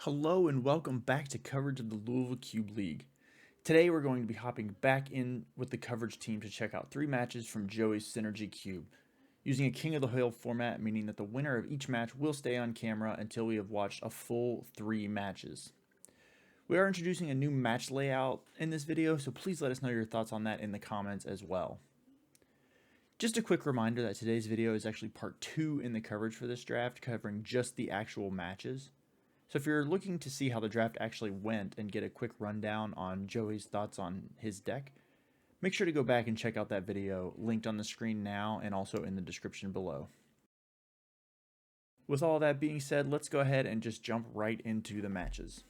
Hello and welcome back to coverage of the Louisville Cube League. Today we're going to be hopping back in with the coverage team to check out 3 matches from Joey's Synergy Cube, using a King of the Hill format, meaning that the winner of each match will stay on camera until we have watched a full 3 matches. We are introducing a new match layout in this video, so please let us know your thoughts on that in the comments as well. Just a quick reminder that today's video is actually part 2 in the coverage for this draft, covering just the actual matches. So if you're looking to see how the draft actually went and get a quick rundown on Joey's thoughts on his deck, make sure to go back and check out that video linked on the screen now and also in the description below. With all that being said, let's go ahead and just jump right into the matches.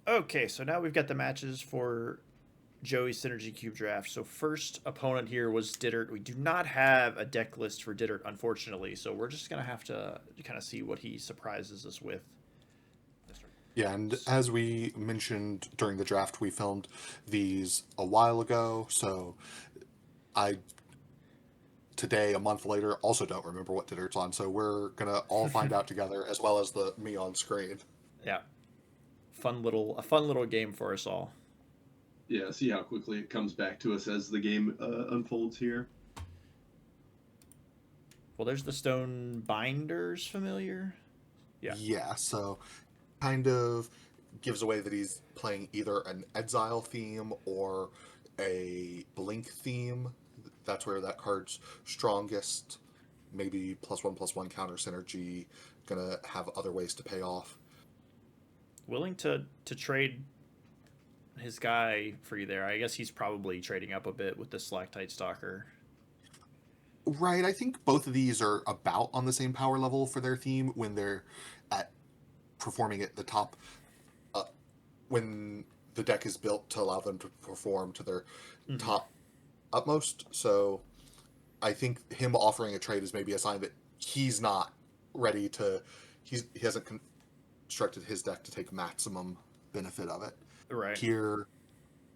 Okay, so now we've got the matches for Joey's Synergy Cube draft. So first opponent here was Dittert. We do not have a deck list for Dittert, unfortunately, so we're just going to have to kind of see what he surprises us with. Yeah, and as we mentioned during the draft, we filmed these a while ago, so today, a month later, also don't remember what Dittert's on, so we're going to all find out together, as well as me on screen. Yeah. A fun little game for us all. Yeah, see how quickly it comes back to us as the game unfolds here. Well, there's the Stone Binders familiar. Yeah, so kind of gives away that he's playing either an Exile theme or a Blink theme. That's where that card's strongest. Maybe +1/+1 counter synergy. Gonna have other ways to pay off. Willing to trade his guy for you there. I guess he's probably trading up a bit with the Stalactite Stalker. Right, I think both of these are about on the same power level for their theme when they're at performing at the top. When the deck is built to allow them to perform to their top utmost. So I think him offering a trade is maybe a sign that he's not ready to. He hasn't constructed his deck to take maximum benefit of it. Right. Here,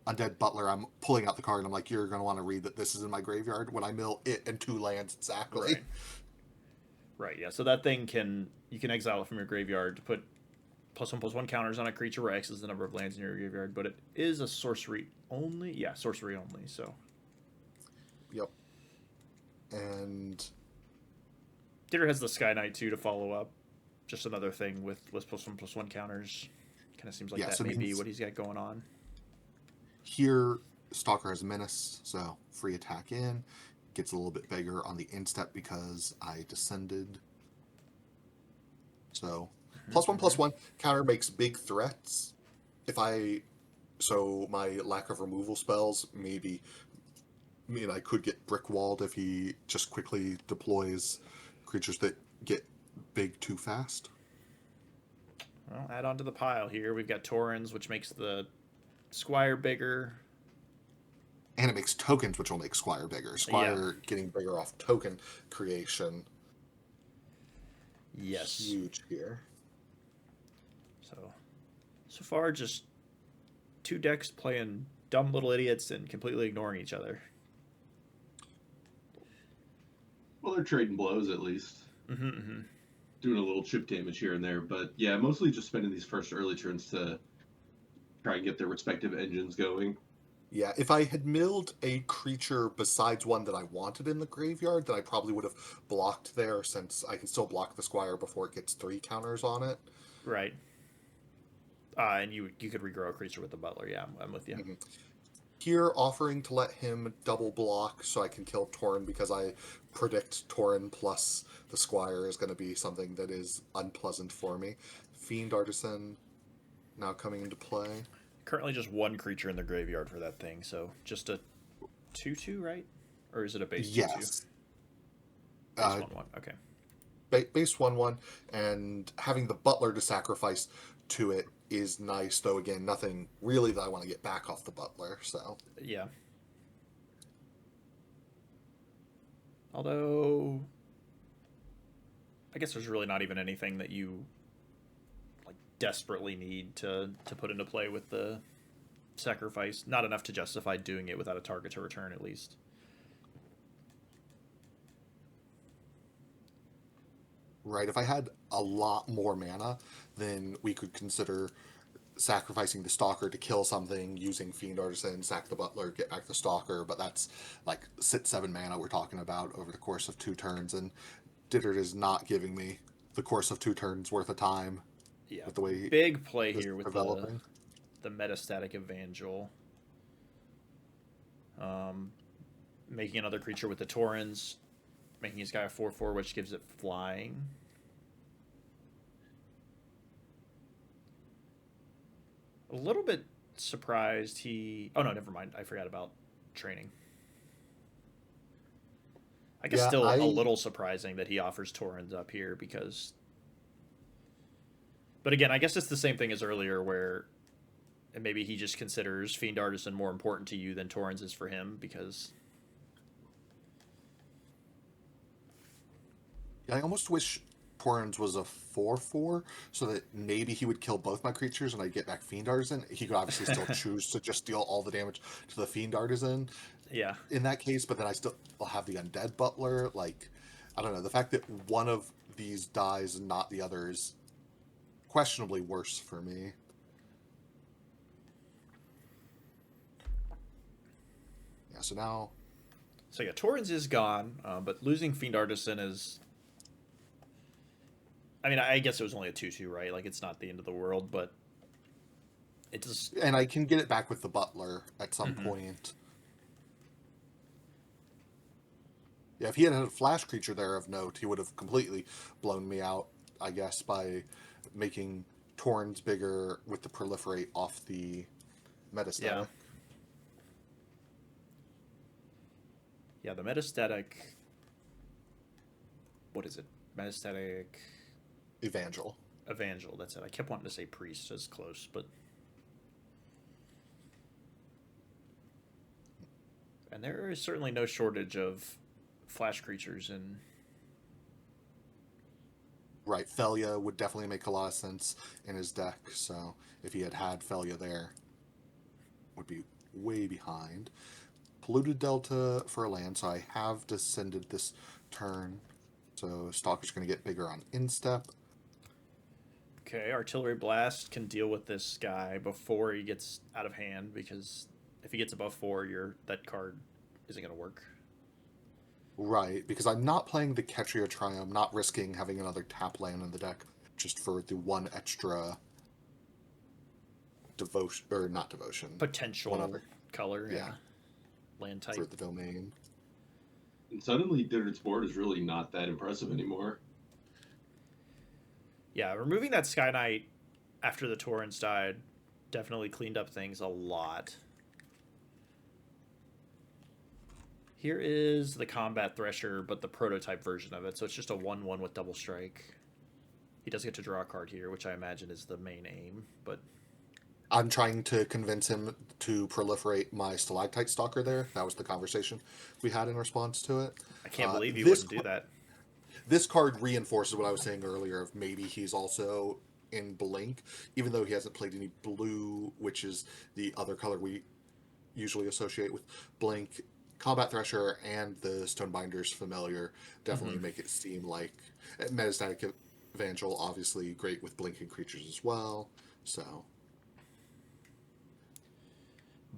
Undead Butler, I'm pulling out the card and I'm like, you're going to want to read that this is in my graveyard when I mill it and 2 lands exactly. Right, yeah. So that thing you can exile it from your graveyard to put +1/+1 counters on a creature where X is the number of lands in your graveyard, but it is a sorcery only. Yeah, sorcery only, so. Yep. And Ditter has the Sky Knight too to follow up. Just another thing with +1/+1 counters. Kind of seems like that may be what he's got going on. Here, Stalker has Menace, so free attack in. Gets a little bit bigger on the instep because I descended. So, +1/+1 counter makes big threats. So my lack of removal spells maybe mean I could get brick walled if he just quickly deploys creatures that get big too fast. Well, add on to the pile here. We've got Taurens, which makes the Squire bigger. And it makes tokens, which will make Squire bigger. Squire getting bigger off token creation. Yes. Huge here. So far, just 2 decks playing dumb little idiots and completely ignoring each other. Well, they're trading blows at least. Doing a little chip damage here and there, but yeah, mostly just spending these first early turns to try and get their respective engines going. Yeah, if I had milled a creature besides one that I wanted in the graveyard, then I probably would have blocked there, since I can still block the Squire before it gets 3 counters on it. Right. And you could regrow a creature with the Butler. Yeah, I'm with you. Here, offering to let him double block so I can kill Tauren, because I predict Tauren plus the Squire is going to be something that is unpleasant for me. Fiend Artisan now coming into play. Currently just 1 creature in the graveyard for that thing, so just a 2/2, right? Or is it a base 2/2? Yes. Base 1/1, okay. Base 1/1, and having the Butler to sacrifice to it is nice, though again, nothing really that I want to get back off the Butler, so. Yeah. Although, I guess there's really not even anything that you desperately need to put into play with the sacrifice. Not enough to justify doing it without a target to return, at least. Right. If I had a lot more mana, then we could consider sacrificing the Stalker to kill something, using Fiend Artisan, sack the Butler, get back the Stalker, but that's like 6-7 mana we're talking about over the course of 2 turns, and Dittert is not giving me the course of 2 turns worth of time Yeah, with the way big play this here is with developing. the metastatic Evangel. Making another creature with the Torrens, making his guy a 4/4, which gives it flying. A little bit surprised he... Oh, no, never mind. I forgot about training. I guess Yeah, still a I little surprising that he offers Torrens up here because... But again, I guess it's the same thing as earlier where maybe he just considers Fiend Artisan more important to you than Torrens is for him because... I almost wish Torrens was a 4/4 so that maybe he would kill both my creatures and I'd get back Fiend Artisan. He could obviously still choose to just deal all the damage to the Fiend Artisan Yeah. in that case, but then I still will have the Undead Butler. Like, I don't know. The fact that one of these dies and not the other is questionably worse for me. Yeah, so now... So yeah, Torrens is gone, but losing Fiend Artisan is... I mean, I guess it was only a 2/2, right? Like, it's not the end of the world, but it just... And I can get it back with the Butler at some point. Yeah, if he had a flash creature there of note, he would have completely blown me out, I guess, by making Torrens bigger with the proliferate off the metastatic. Yeah. Yeah, the metastatic... What is it? Metastatic... Evangel. That's it. I kept wanting to say priest as close, but... And there is certainly no shortage of flash creatures in... Right, Felia would definitely make a lot of sense in his deck, so if he had Felia there, would be way behind. Polluted Delta for a land, so I have descended this turn, so Stalker's going to get bigger on instep. Okay, Artillery Blast can deal with this guy before he gets out of hand, because if he gets above 4, that card isn't going to work. Right, because I'm not playing the Ketria Triumph, not risking having another tap land in the deck, just for the one extra devotion, or not devotion. Potential one other color, yeah. Land type. For the domain. And suddenly Dittert's board is really not that impressive anymore. Yeah, removing that Sky Knight after the Torrens died definitely cleaned up things a lot. Here is the Combat Thresher, but the prototype version of it, so it's just a 1/1 with double strike. He does get to draw a card here, which I imagine is the main aim, but... I'm trying to convince him to proliferate my Stalactite Stalker there. That was the conversation we had in response to it. I can't believe you wouldn't do that. This card reinforces what I was saying earlier of maybe he's also in Blink, even though he hasn't played any blue, which is the other color we usually associate with Blink. Combat Thresher and the Stonebinder's Familiar definitely make it seem like Metastatic Evangel, obviously great with blinking creatures as well. So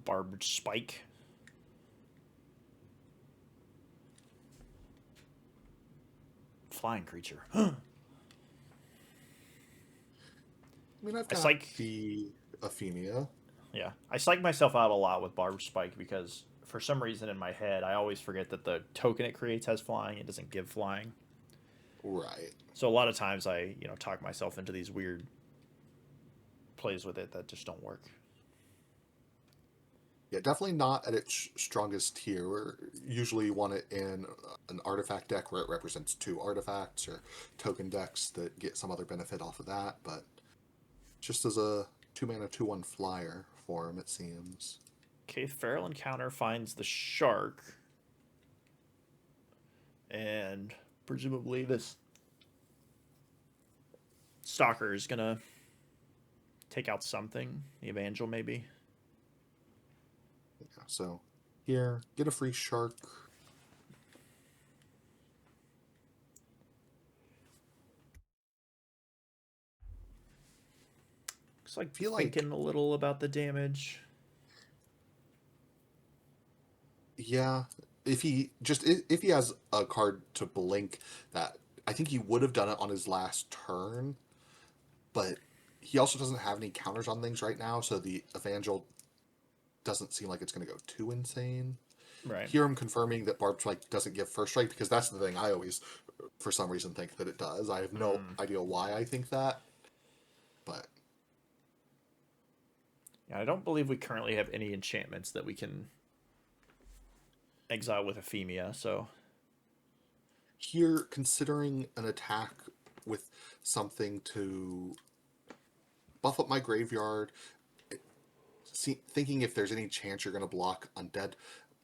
Barbed Spike. Flying creature. I mean, I've got psych... the Athenia. Yeah, I psych myself out a lot with Barbed Spike because for some reason in my head I always forget that the token it creates has flying. It doesn't give flying. Right. So a lot of times I, talk myself into these weird plays with it that just don't work. Yeah, definitely not at its strongest tier. We usually want it in an artifact deck where it represents 2 artifacts, or token decks that get some other benefit off of that, but just as a 2-mana 2/1 flyer for him, it seems. Okay, Feral Encounter finds the shark. And presumably this Stalker is going to take out something. The Evangel, maybe. Yeah, so here, get a free shark. Looks like feel like, thinking a little about the damage. yeah, if he has a card to blink that, I think he would have done it on his last turn, but he also doesn't have any counters on things right now, so the Evangel doesn't seem like it's going to go too insane. Right. Here I'm confirming that Barb Strike doesn't give first strike, because that's the thing I always, for some reason, think that it does. I have no idea why I think that, but Yeah, I don't believe we currently have any enchantments that we can exile with Ephemia, so here, considering an attack with something to buff up my graveyard, thinking if there's any chance you're going to block Undead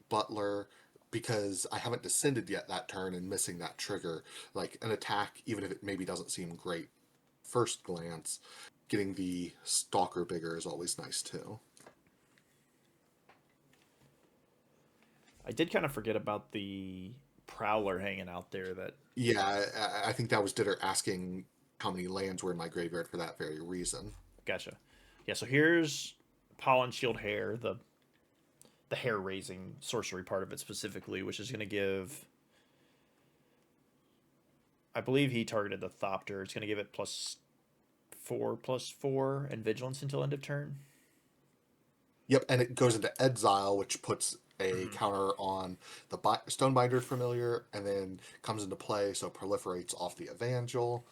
Butler, because I haven't descended yet that turn and missing that trigger, like an attack, even if it maybe doesn't seem great first glance, getting the Stalker bigger is always nice too. I did kind of forget about the Prowler hanging out there. That Yeah, I think that was Ditter asking how many lands were in my graveyard for that very reason. Gotcha. Yeah, so here's Pollen Shield Hair, the hair raising sorcery part of it specifically, which is going to give. I believe he targeted the Thopter. It's going to give it +4/+4 and vigilance until end of turn. Yep, and it goes into Exile, which puts a counter on the Stonebinder familiar, and then comes into play, so proliferates off the Evangel,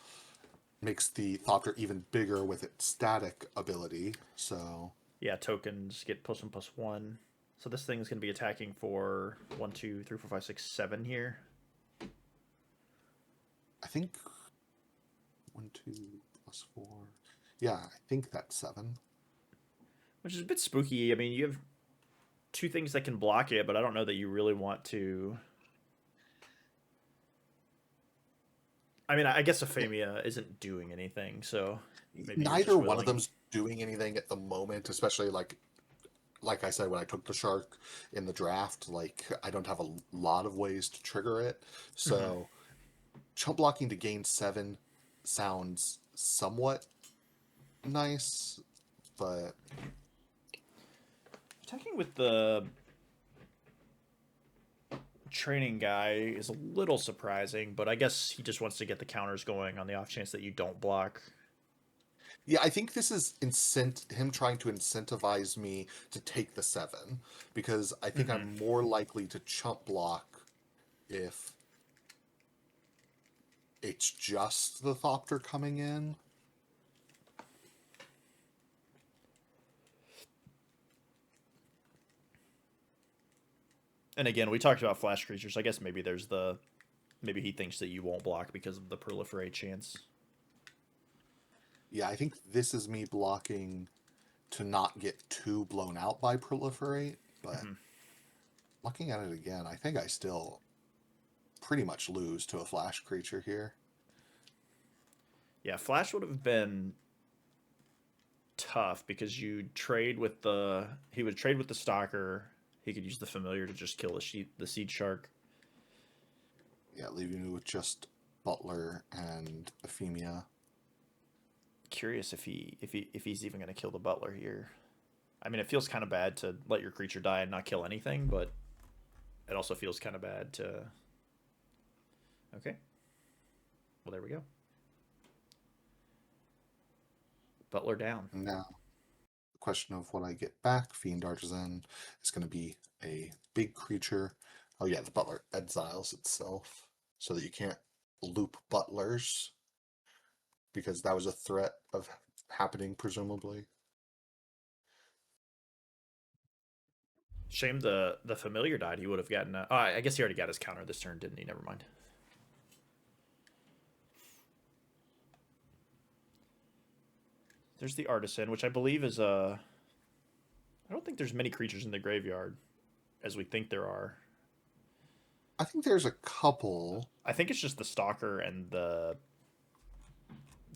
makes the Thopter even bigger with its static ability. So yeah, tokens get +1/+1. So this thing is going to be attacking for 1, 2, 3, 4, 5, 6, 7 here. I think 1, 2 + 4. Yeah, I think that's 7. Which is a bit spooky. I mean, you have 2 things that can block it, but I don't know that you really want to. I mean, I guess Ephemia isn't doing anything, so maybe neither one of them's doing anything at the moment, especially like I said when I took the shark in the draft, like I don't have a lot of ways to trigger it. So chump blocking to gain 7 sounds somewhat nice, but attacking with the training guy is a little surprising, but I guess he just wants to get the counters going on the off chance that you don't block. yeah, I think this is him trying to incentivize me to take the 7, because I think I'm more likely to chump block if it's just the Thopter coming in. And again, we talked about flash creatures. I guess maybe maybe he thinks that you won't block because of the proliferate chance. Yeah, I think this is me blocking to not get too blown out by proliferate, but looking at it again, I think I still pretty much lose to a flash creature here. Yeah, flash would have been tough because he would trade with the stalker. He could use the familiar to just kill the seed shark. Yeah, leaving you with just Butler and Ephemia. Curious if he's even going to kill the butler here. I mean, it feels kind of bad to let your creature die and not kill anything, but it also feels kind of bad to. Okay. Well, there we go. Butler down. Now, the question of what I get back, Fiend Artisan, is going to be a big creature. Oh yeah, the Butler exiles itself so that you can't loop Butlers, because that was a threat of happening, presumably. Shame the familiar died. He would have gotten. I guess he already got his counter this turn, didn't he? Never mind. There's the artisan, which I believe is a. I don't think there's many creatures in the graveyard, as we think there are. I think there's a couple. I think it's just the stalker and the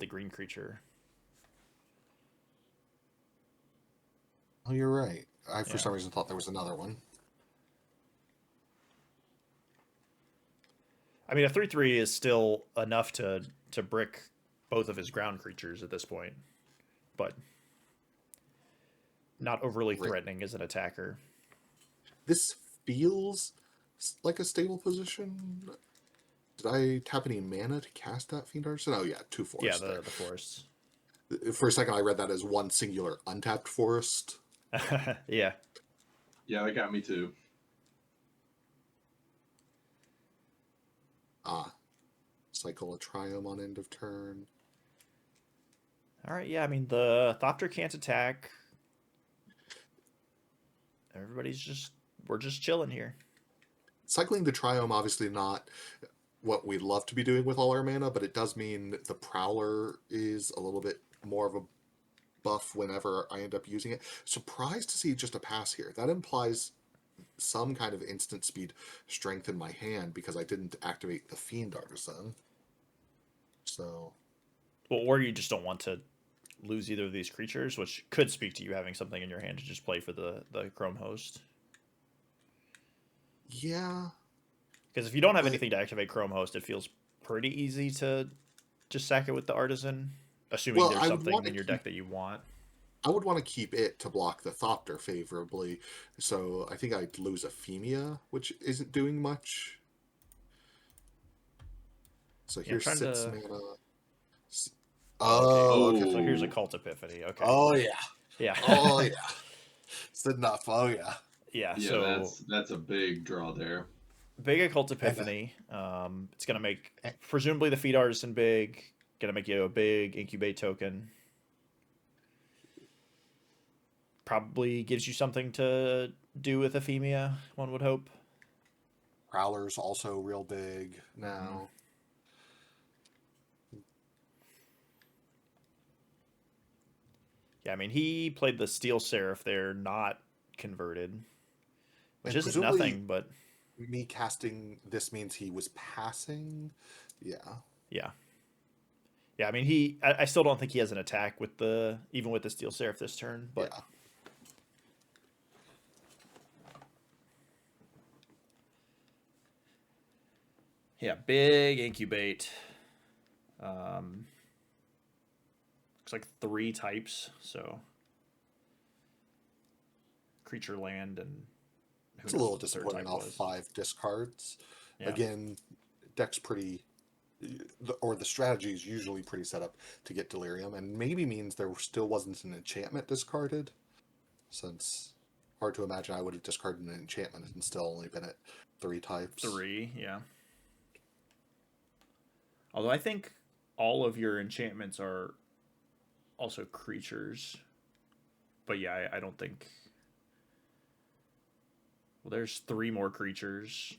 green creature. Oh, you're right. I for some reason thought there was another one. I mean, a 3/3 is still enough to brick both of his ground creatures at this point, but not overly Great. threatening as an attacker. This feels like a stable position. Did I tap any mana to cast that Fiend Artisan? Oh yeah, 2 forests. Yeah, the forests. For a second, I read that as one singular untapped forest. Yeah. Yeah, that got me too. Cycle a Triumph on end of turn. All right, yeah, I mean, the Thopter can't attack. We're just chilling here. Cycling the Triumph, obviously not what we'd love to be doing with all our mana, but it does mean the Prowler is a little bit more of a buff whenever I end up using it. Surprised to see just a pass here. That implies some kind of instant speed strength in my hand because I didn't activate the Fiend Artisan. So... Well, or you just don't want to lose either of these creatures, which could speak to you having something in your hand to just play for the Chrome Host. Yeah. Because if you don't have anything to activate Chrome Host, it feels pretty easy to just sack it with the Artisan, assuming there's something in your deck that you want. I would want to keep it to block the Thopter favorably, so I think I'd lose Ephemia, which isn't doing much. So here's 6 mana. Oh, okay. So here's a Cult Epiphany. Okay. Oh, yeah. Yeah. Oh, yeah. It's enough. Oh, yeah. Yeah, so that's a big draw there. Big Occult Epiphany. It's going to make, presumably, the Feed Artisan big. Going to make you a big Incubate token. Probably gives you something to do with Ephemia, one would hope. Prowler's also real big now. Yeah, I mean, he played the Steel Seraph there, not converted. Which And isn't nothing, but... Me casting this means he was passing? Yeah. Yeah. Yeah, I mean, I still don't think he has an attack even with the Steel Seraph this turn, but... Yeah. Yeah, big Incubate. Looks like 3 types, so... Creature, land, and... It's a little disappointing off 5 discards. Yeah. Again, deck's pretty... Or the strategy is usually pretty set up to get Delirium, and maybe means there still wasn't an enchantment discarded, since hard to imagine I would have discarded an enchantment and still only been at 3 types. 3, yeah. Although I think all of your enchantments are also creatures. But yeah, I don't think... Well, there's 3 more creatures.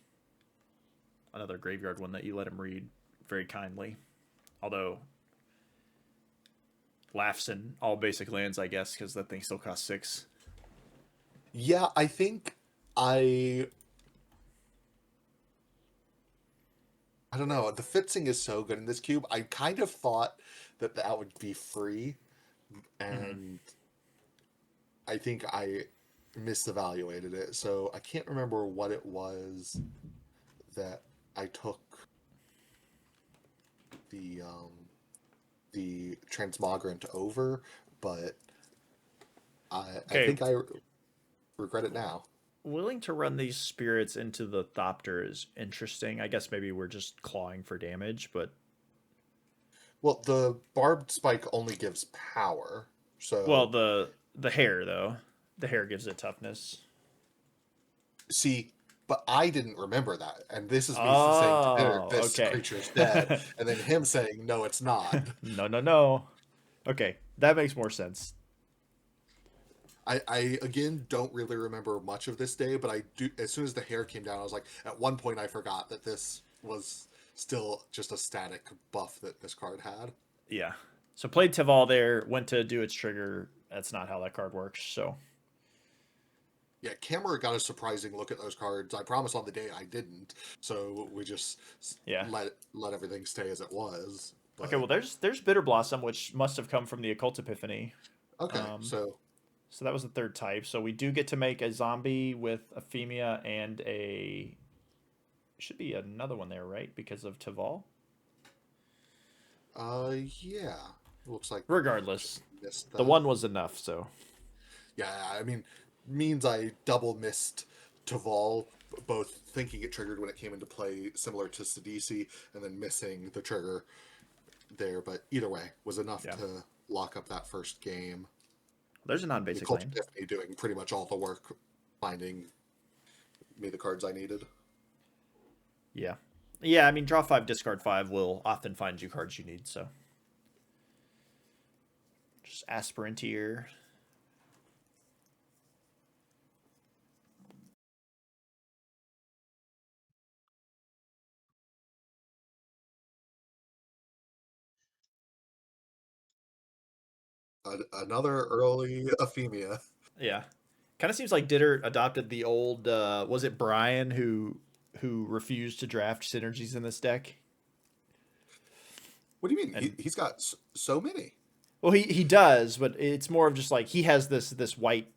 Another graveyard one that you let him read very kindly. Although, laughs in all basic lands, I guess, because that thing still costs 6. Yeah, I think I don't know. The Fitzing is so good in this cube. I kind of thought that would be free, and I think I misevaluated it. So I can't remember what it was that I took the Transmogrant over, but I think I regret it now. Willing to run these spirits into the Thopter is interesting. I guess maybe we're just clawing for damage, but... Well, the Barbed Spike only gives power, so... Well, the hair, though. The hair gives it toughness. See, but I didn't remember that, and this is me saying to Peter, this creature's dead, and then him saying, no, it's not. No. Okay, that makes more sense. I again don't really remember much of this day, but I do. As soon as the hair came down, I was like, at one point I forgot that this was still just a static buff that this card had. Yeah. So played Tival there, went to do its trigger. That's not how that card works. So. Yeah, Camera got a surprising look at those cards. I promise on the day I didn't, so we just let everything stay as it was. But... Okay, well there's Bitter Blossom, which must have come from the Occult Epiphany. Okay, so that was the 3rd type. So we do get to make a zombie with Ephemia and should be another one there, right? Because of Tival. Yeah, looks like. Regardless, the one was enough. So. Yeah, I mean, means I double missed Taval, both thinking it triggered when it came into play, similar to Sidisi, and then missing the trigger there. But either way, was enough Yeah. to lock up that first game. There's a The non-basic Culture land. Tiffany doing pretty much all the work, finding me the cards I needed. Yeah. Yeah, I mean, draw 5, discard 5 will often find you cards you need, so. Just Aspirantier. Another early Ephemia. Yeah. Kind of seems like Ditter adopted the old, was it Brian who refused to draft synergies in this deck? What do you mean? And He's got so many. well, he does, but it's more of just like he has this white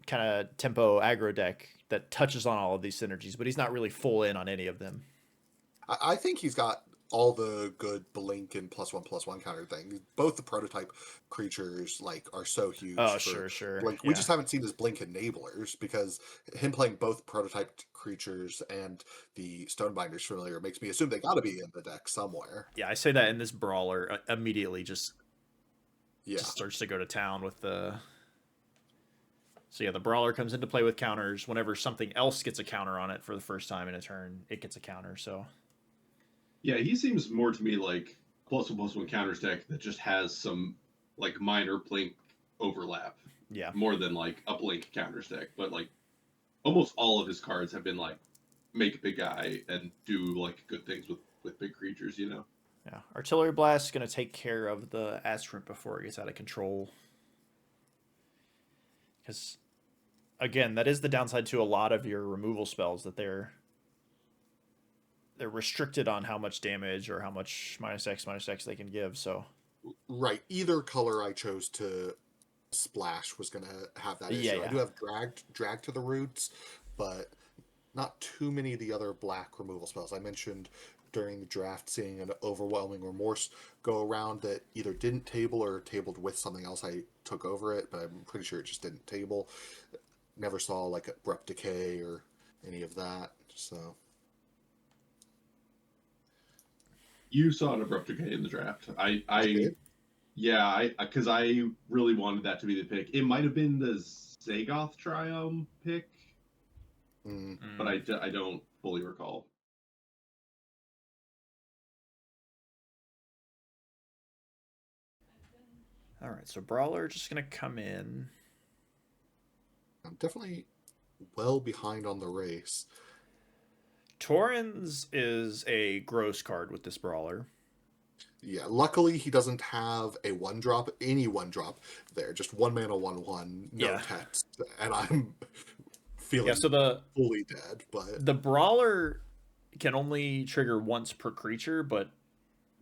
kind of tempo aggro deck that touches on all of these synergies, but he's not really full in on any of them. I think he's got all the good blink and +1/+1 counter thing. Both the prototype creatures are so huge Oh, for sure. blink. We Yeah. just haven't seen his blink enablers because him playing both prototype creatures and the Stonebinder's familiar makes me assume they got to be in the deck somewhere. Yeah, I say that in this brawler immediately Yeah, just starts to go to town with the. So yeah, the brawler comes into play with counters. Whenever something else gets a counter on it for the first time in a turn, it gets a counter. So Yeah, he seems more to me like +1/+1 counters deck that just has some like minor blink overlap yeah, more than like a blink counters deck. But like almost all of his cards have been like make a big guy and do like good things with big creatures. You know. yeah. Artillery blast is gonna take care of the aspirant before it gets out of control. Because again, that is the downside to a lot of your removal spells that they're restricted on how much damage or how much -X they can give. So right. Either color I chose to splash was going to have that issue. I yeah. do have drag to the roots, but not too many of the other black removal spells. I mentioned during the draft seeing an overwhelming remorse go around that either didn't table or tabled with something else. I took over it, but I'm pretty sure it just didn't table. Never saw like abrupt decay or any of that. So You saw an abrupt decay in the draft. I did. Yeah, because I really wanted that to be the pick. It might have been the Zagoth Triome pick, Mm. but I don't fully recall. All right, so brawler just gonna come in. I'm definitely well behind on the race. Torrens is a gross card with this brawler. Yeah, luckily he doesn't have a 1-drop, any 1-drop there. Just 1 mana, 1/1, no Yeah. text. And I'm feeling Yeah, so the fully dead, but the brawler can only trigger once per creature, but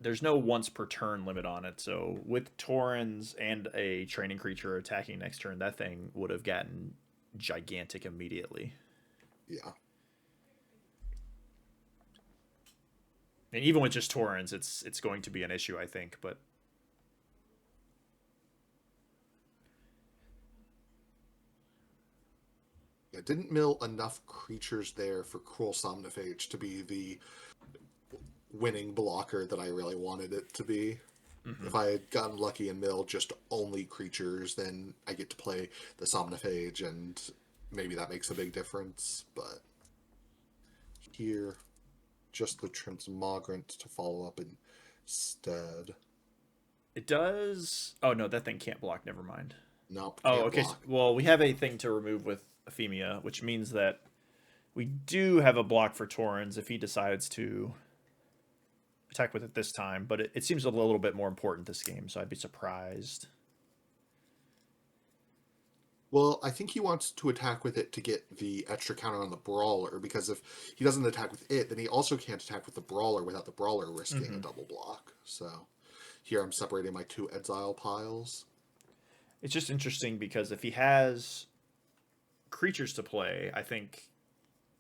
there's no once per turn limit on it. So with Torrens and a training creature attacking next turn, that thing would have gotten gigantic immediately. yeah. And even with just Torrens, it's going to be an issue, I think. But Yeah, didn't mill enough creatures there for Cruel Somniphage to be the winning blocker that I really wanted it to be. If I had gotten lucky and milled just only creatures, then I get to play the Somniphage, and maybe that makes a big difference. But here, just the Transmogrant to follow up instead. it does. Oh no, that thing can't block. Never mind. Nope, Oh, can't okay. So, block. well, we have a thing to remove with Ephemia, which means that we do have a block for Torrens if he decides to attack with it this time. But it seems a little bit more important this game, so I'd be surprised. Well, I think he wants to attack with it to get the extra counter on the Brawler, because if he doesn't attack with it, then he also can't attack with the Brawler without the Brawler risking a double block. So here I'm separating my two Exile piles. It's just interesting because if he has creatures to play, I think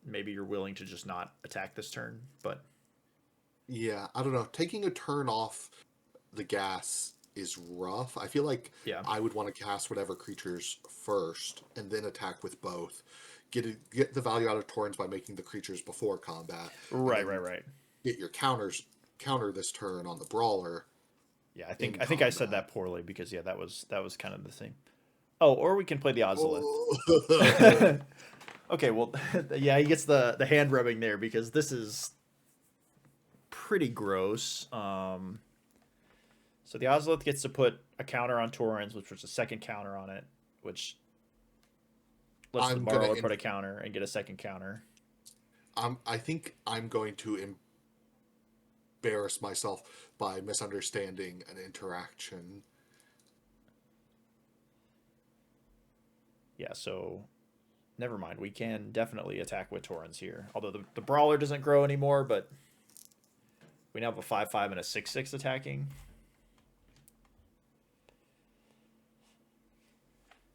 maybe you're willing to just not attack this turn. But Yeah, I don't know. Taking a turn off the gas is rough. I feel like Yeah. I would want to cast whatever creatures first and then attack with both. Get the value out of Torrens by making the creatures before combat. Right, right, right. Get your counter this turn on the brawler. Yeah, I think I said that poorly because that was kind of the same. Oh, or we can play the Ozolith. Oh. Okay, well, yeah, he gets the hand rubbing there because this is pretty gross. So the Ozolith gets to put a counter on Torrens, which was a second counter on it, which lets the borrower put a counter and get a second counter. I think I'm going to embarrass myself by misunderstanding an interaction. Yeah, so never mind. We can definitely attack with Torrens here. Although the Brawler doesn't grow anymore, but we now have a 5/5 and a 6/6 attacking.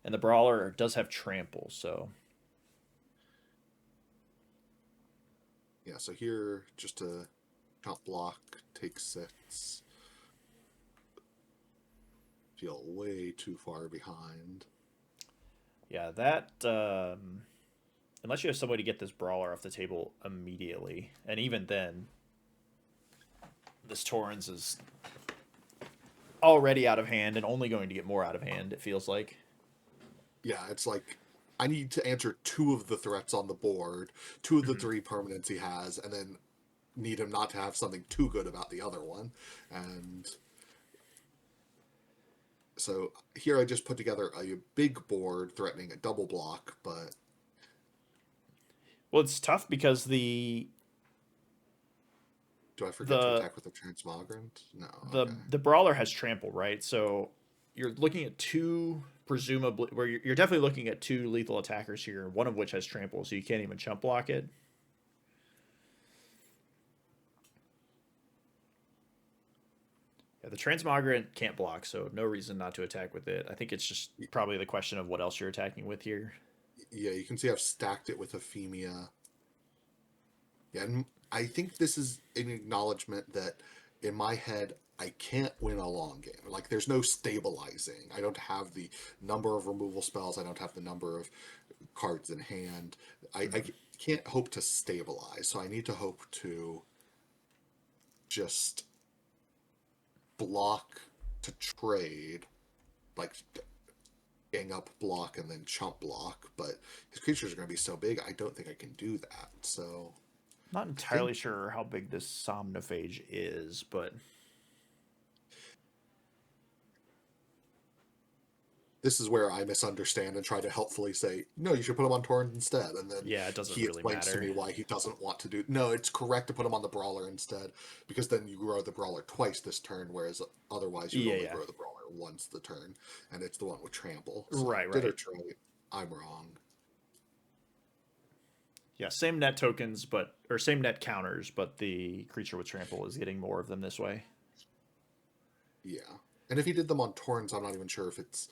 And the Brawler does have Trample, so... Yeah, so here, just to count block, take 6. Feel way too far behind. Yeah, that... unless you have somebody to get this Brawler off the table immediately. And even then, this Torrens is already out of hand and only going to get more out of hand, it feels like. Yeah, it's like I need to answer 2 of the threats on the board, 2 of the 3 permanents he has, and then need him not to have something too good about the other one. And so here I just put together a big board threatening a double block, but... Well, it's tough because the... Do I forget to attack with the Transmogrant? No. The Brawler has Trample, right? So you're looking at 2... presumably, where you're definitely looking at 2 lethal attackers here, one of which has Trample, so you can't even chump block it. Yeah, the Transmogrant can't block, so no reason not to attack with it. I think it's just probably the question of what else you're attacking with here. Yeah, you can see I've stacked it with Ephemia. Yeah, and I think this is an acknowledgement that in my head, I can't win a long game. Like, there's no stabilizing. I don't have the number of removal spells. I don't have the number of cards in hand. I can't hope to stabilize. So I need to hope to just block to trade, like gang up block and then chump block. But his creatures are going to be so big, I don't think I can do that. So not entirely sure how big this Somnophage is, but... This is where I misunderstand and try to helpfully say, no, you should put him on Torrent instead. And then it doesn't he really explains matter to me why he doesn't want to do... No, it's correct to put him on the Brawler instead, because then you grow the Brawler twice this turn, whereas otherwise you only grow the Brawler once the turn, and it's the one with Trample. So right. I'm wrong. Yeah, same net tokens, or same net counters, but the creature with Trample is getting more of them this way. Yeah. And if he did them on Torrents, I'm not even sure if it's...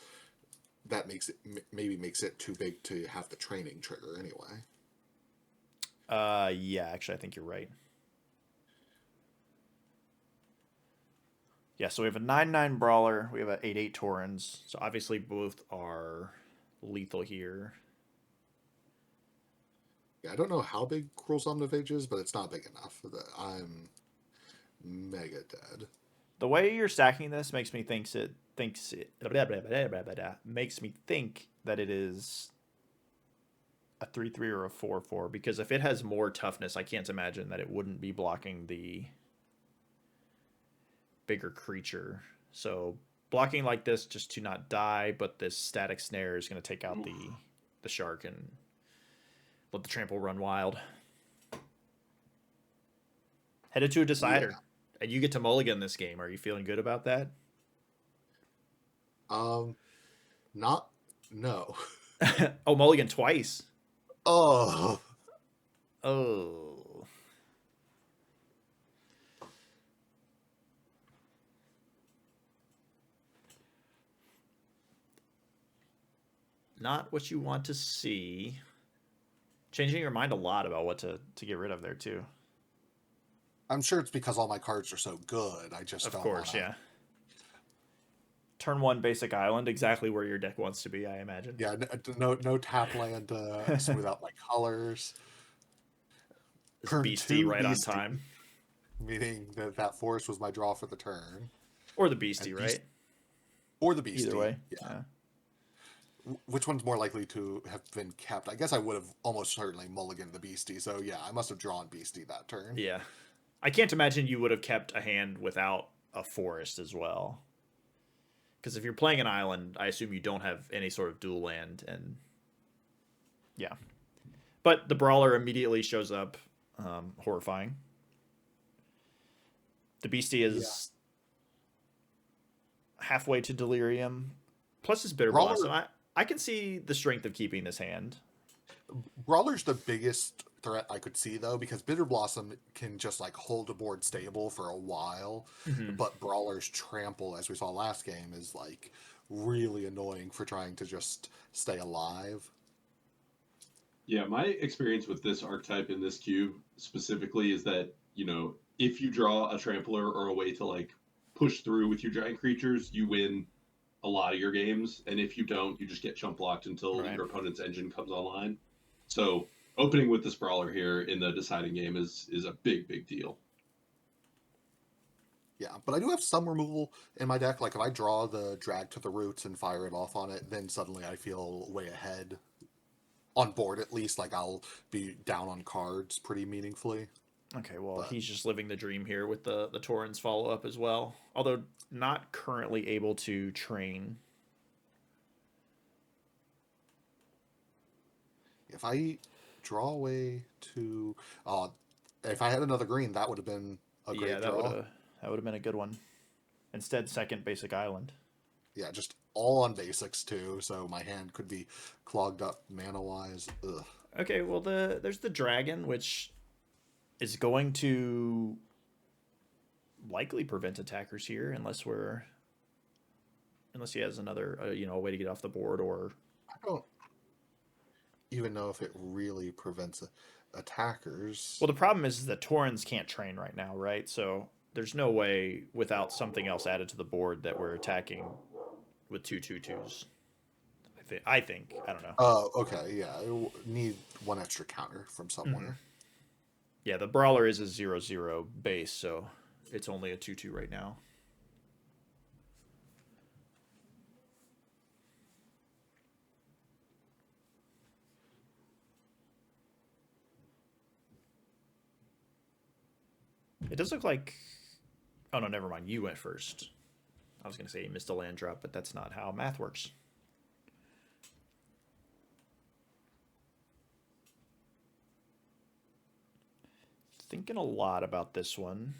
That maybe makes it too big to have the training trigger anyway. Yeah, actually, I think you're right. Yeah, so we have a 9/9 Brawler, we have a 8/8 Torrens, so obviously both are lethal here. Yeah, I don't know how big Cruel Somnophage is, but it's not big enough that I'm mega dead. The way you're stacking this makes me think makes me think that it is a 3/3 or a 4/4, because if it has more toughness, I can't imagine that it wouldn't be blocking the bigger creature. So blocking like this just to not die, but this static snare is going to take out the shark and let the Trample run wild. Headed to a decider. Yeah. And you get to mulligan this game. Are you feeling good about that? No. Oh, mulligan twice. Oh. Not what you want to see. Changing your mind a lot about what to get rid of there, too. I'm sure it's because all my cards are so good. I just don't. Of course, yeah. turn 1 basic island, exactly where your deck wants to be, I imagine. Yeah, no tap land to smooth out my colors. This Turn beastie 2 right on beastie, time. meaning that forest was my draw for the turn. Or the beastie, And right? or the Either beastie, way. yeah. Yeah. Which one's more likely to have been kept? I guess I would have almost certainly mulliganed the beastie. So yeah, I must have drawn beastie that turn. Yeah. I can't imagine you would have kept a hand without a forest as well. Because if you're playing an island, I assume you don't have any sort of dual land, and yeah. But the brawler immediately shows up, horrifying. The beastie is halfway to delirium, plus his bitter Brawler, blossom. I can see the strength of keeping this hand. Brawler's the biggest threat I could see though, because Bitter Blossom can just like hold a board stable for a while, but Brawler's Trample, as we saw last game, is like really annoying for trying to just stay alive. Yeah, my experience with this archetype in this cube specifically is that, if you draw a trampler or a way to like push through with your giant creatures, you win a lot of your games. And if you don't, you just get chump blocked until Right. your opponent's engine comes online. So opening with the Sprawler here in the deciding game is a big deal. Yeah, but I do have some removal in my deck. Like if I draw the Drag to the Roots and fire it off on it, then suddenly I feel way ahead. On board at least, like I'll be down on cards pretty meaningfully. Okay, well, But he's just living the dream here with the Torrens follow-up as well. Although not currently able to train. if I draw away to, if I had another green, that would have been a great draw. That would have been a good one. Instead, second basic island. Yeah, just all on basics too, so my hand could be clogged up mana-wise. Ugh. Okay, well, there's the dragon, which is going to likely prevent attackers here, unless he has another a way to get off the board, or I don't even know if it really prevents attackers. well, the problem is that Torrens can't train right now, right? So there's no way without something else added to the board that we're attacking with 2/2/2s. I think. I don't know. Oh, okay, yeah. Need one extra counter from somewhere. Yeah, the brawler is a 0/0 base, so it's only a 2/2 right now. It does look like... Oh, no, never mind. You went first. I was going to say you missed a land drop, but that's not how math works. Thinking a lot about this one.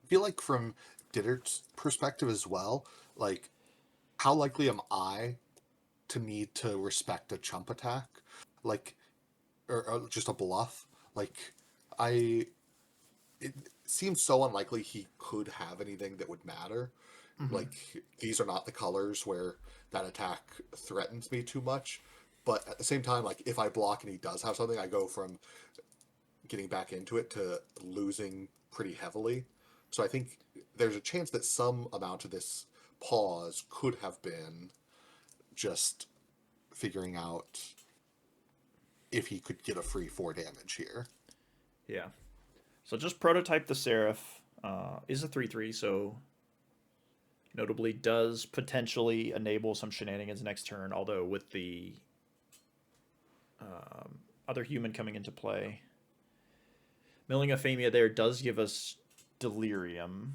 I feel like from Ditter's perspective as well, like how likely am I to need to respect a chump attack, like, or just a bluff? Like, it seems so unlikely he could have anything that would matter. Like these are not the colors where that attack threatens me too much. But at the same time, like if I block and he does have something, I go from getting back into it to losing pretty heavily. So I think there's a chance that some amount of this pause could have been just figuring out if he could get a free 4 damage here. Yeah. So just prototype the Seraph. Is a 3/3, so notably does potentially enable some shenanigans next turn, although with the other human coming into play. Milling Ephemia there does give us Delirium.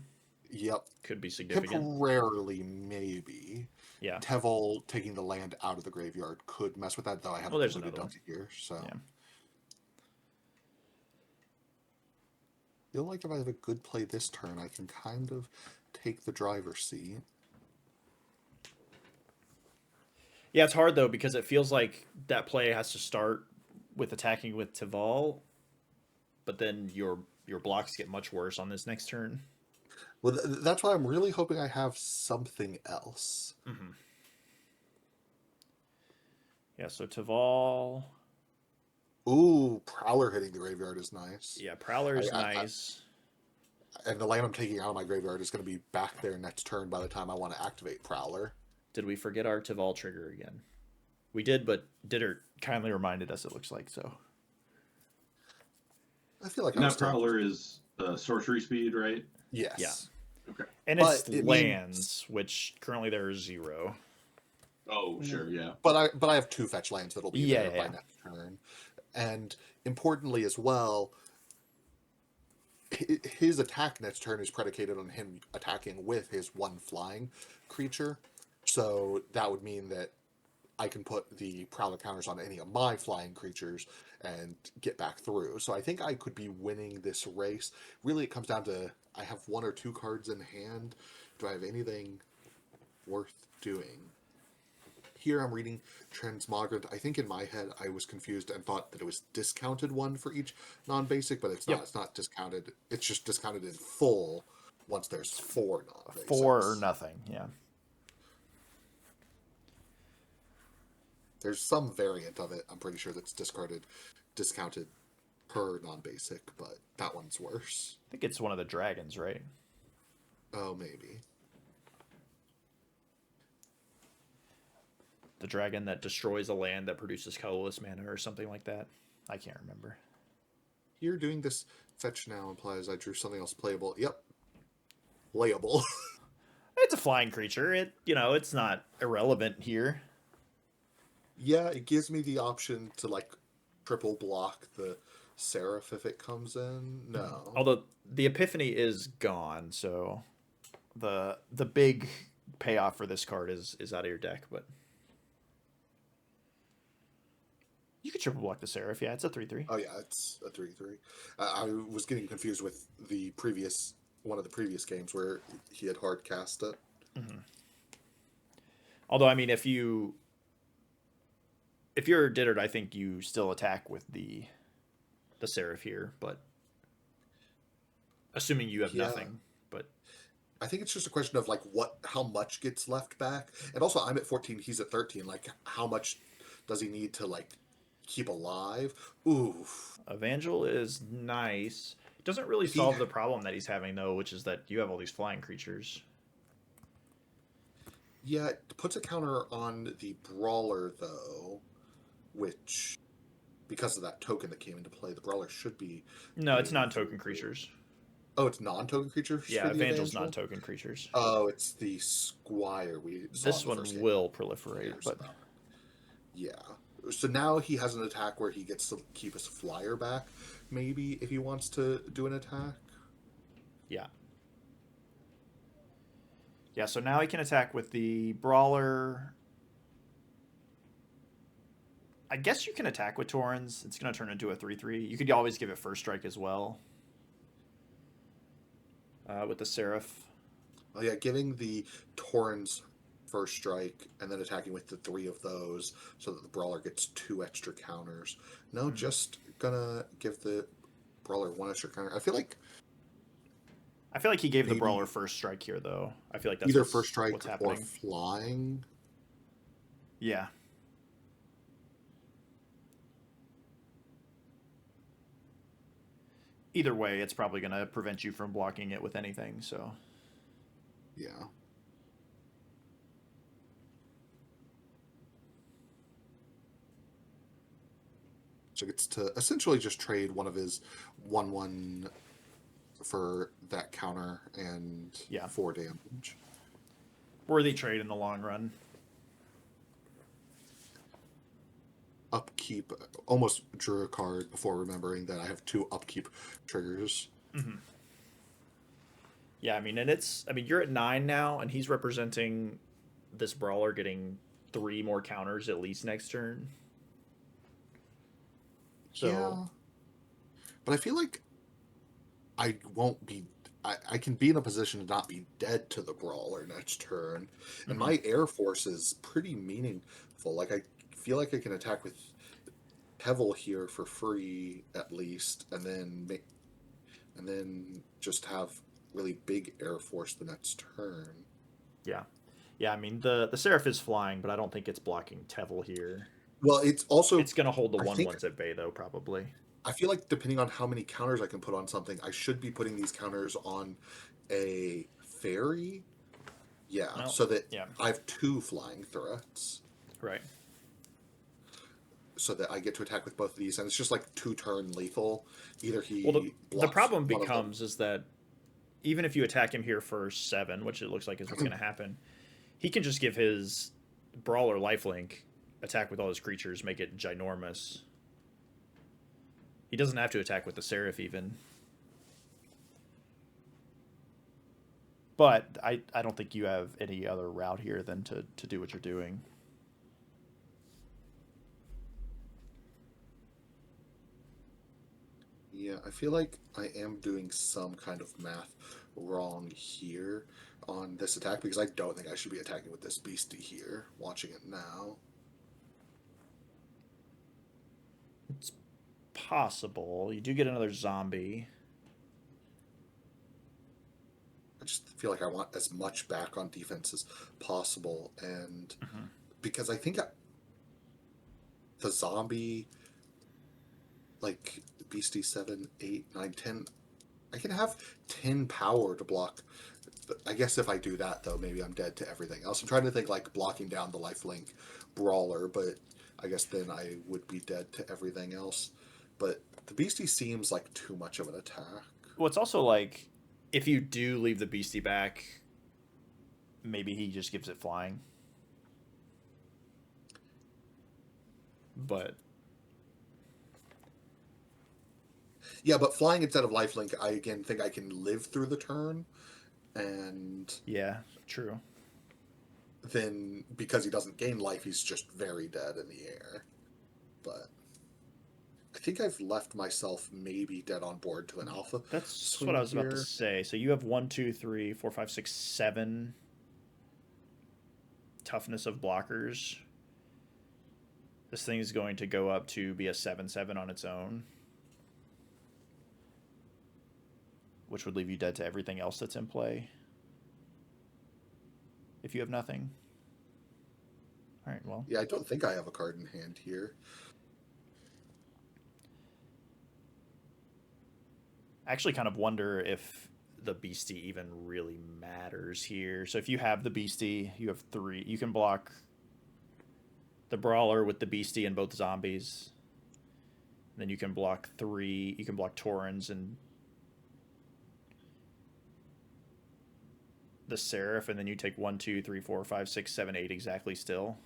Yep. Could be significant. Temporarily, maybe. Yeah. Tevil taking the land out of the graveyard could mess with that, though I haven't there's alluded another to here. So, Yeah. I feel like if I have a good play this turn, I can kind of take the driver's seat. Yeah, it's hard though because it feels like that play has to start with attacking with Teval, but then your blocks get much worse on this next turn. Well, that's why I'm really hoping I have something else. Mm-hmm. Yeah, so Taval. Ooh, Prowler hitting the graveyard is nice. Yeah, Prowler's I, nice. and the land I'm taking out of my graveyard is going to be back there next turn by the time I want to activate Prowler. Did we forget our Taval trigger again? We did, but Ditter kindly reminded us, it looks like, so. I feel like And I'm that still... Prowler is sorcery speed, right? Yes. Yeah. Okay. And But it's it lands, which currently there are 0. Oh, sure, yeah. But I have 2 fetch lands that'll be there by Yeah. next turn. And importantly as well, his attack next turn is predicated on him attacking with his 1 flying creature. So that would mean that I can put the Prowler counters on any of my flying creatures and get back through. So I think I could be winning this race. Really, it comes down to I have 1 or 2 cards in hand. Do I have anything worth doing? Here I'm reading Transmogrant. I think in my head I was confused and thought that it was discounted 1 for each non-basic, but it's not. Yep. It's not discounted. It's just discounted in full once there's 4 non-basics. 4 or nothing, yeah. There's some variant of it, I'm pretty sure, that's discounted per non-basic, but that one's worse. I think it's one of the dragons, right? Oh, maybe. The dragon that destroys a land that produces colorless mana or something like that. I can't remember. Here, doing this fetch now implies I drew something else playable. Yep. Playable. It's a flying creature. It's not irrelevant here. Yeah, it gives me the option to, like, triple block the Seraph if it comes in. No. Although the Epiphany is gone, so the big payoff for this card is out of your deck, but you could triple block the Seraph. Yeah, it's a 3/3. Oh, yeah, it's a 3/3. I was getting confused with one of the previous games where he had hard cast it. Mm-hmm. Although, I mean, if you're Ditterd, I think you still attack with the Seraph here, but assuming you have nothing. But I think it's just a question of, like, how much gets left back. And also, I'm at 14, he's at 13. Like, how much does he need to, like, keep alive? Oof. Evangel is nice. It doesn't really solve the problem that he's having, though, which is that you have all these flying creatures. Yeah, it puts a counter on the Brawler, though, which, because of that token that came into play, the Brawler should be... No, it's non-token creatures. Oh, it's non-token creatures? Yeah, Evangel's non-token creatures. Oh, it's the Squire we saw. This one will proliferate, but... Yeah. So now he has an attack where he gets to keep his flyer back, maybe, if he wants to do an attack. Yeah. Yeah, so now he can attack with the Brawler. I guess you can attack with Torrens. It's going to turn into a 3/3. You could always give it first strike as well. With the Seraph. Oh, yeah, giving the Torrens first strike and then attacking with the 3 of those so that the Brawler gets 2 extra counters. No, just gonna give the Brawler 1 extra counter. I feel like he gave the Brawler first strike here, though. I feel like that's either first strike what's or happening. flying. Yeah. Either way, it's probably going to prevent you from blocking it with anything, so... Yeah. So gets to essentially just trade one of his 1/1 for that counter and 4 damage. Worthy trade in the long run. Upkeep. Almost drew a card before remembering that I have 2 upkeep triggers. Mm-hmm. Yeah, I mean, you're at 9 now, and he's representing this Brawler getting 3 more counters at least next turn. So, yeah. But I feel like I won't be... I can be in a position to not be dead to the Brawler next turn. And my Air Force is pretty meaningful. Like, I feel like I can attack with Hevel here for free, at least, and then just have really big Air Force the next turn. Yeah. Yeah, I mean, the Seraph is flying, but I don't think it's blocking Tevil here. Well, it's also It's going to hold the I think 1/1s at bay, though, probably. I feel like depending on how many counters I can put on something, I should be putting these counters on a fairy. Yeah, Well, so that yeah. I have 2 flying threats. Right. So that I get to attack with both of these, and it's just like 2-turn lethal. Either he Well, the blocks problem one of them. becomes is that even if you attack him here for 7, which it looks like is what's going to happen, he can just give his Brawler lifelink, attack with all his creatures, make it ginormous. He doesn't have to attack with the Seraph even. But I don't think you have any other route here than to do what you're doing. Yeah, I feel like I am doing some kind of math wrong here on this attack because I don't think I should be attacking with this beastie here, watching it now. It's possible. You do get another zombie. I just feel like I want as much back on defense as possible, and because I think the zombie, like beastie 7, 8, 9, 10, I can have 10 power to block. I guess if I do that, though, maybe I'm dead to everything else. I'm trying to think like blocking down the lifelink brawler, but I guess then I would be dead to everything else. But the beastie seems like too much of an attack. Well, it's also like, if you do leave the beastie back, maybe he just gives it flying. But yeah, but flying instead of lifelink, I again think I can live through the turn, and yeah, true. then because he doesn't gain life, he's just very dead in the air. But I think I've left myself maybe dead on board to an alpha. That's what I was about to say. So you have 1, 2, 3, 4, 5, 6, 7 toughness of blockers. This thing is going to go up to be a 7/7 on its own, which would leave you dead to everything else that's in play if you have nothing. All right, well. Yeah, I don't think I have a card in hand here. I actually kind of wonder if the beastie even really matters here. So if you have the beastie, you have 3. You can block the brawler with the beastie and both zombies. Then you can block 3. You can block Taurens and the Seraph, and then you take 1, 2, 3, 4, 5, 6, 7, 8 exactly still.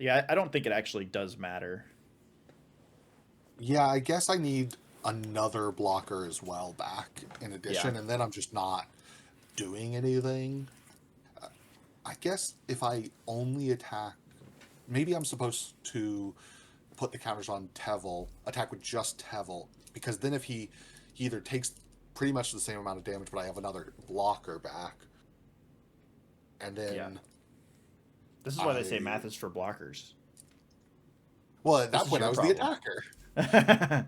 Yeah, I don't think it actually does matter. Yeah, I guess I need another blocker as well back in addition, Yeah. and then I'm just not doing anything. I guess if I only attack, maybe I'm supposed to put the counters on Tevil, attack with just Tevil, because then if he either takes pretty much the same amount of damage, but I have another blocker back, and then Yeah. This is why they say math is for blockers. well, at This that is point your I was problem. the attacker.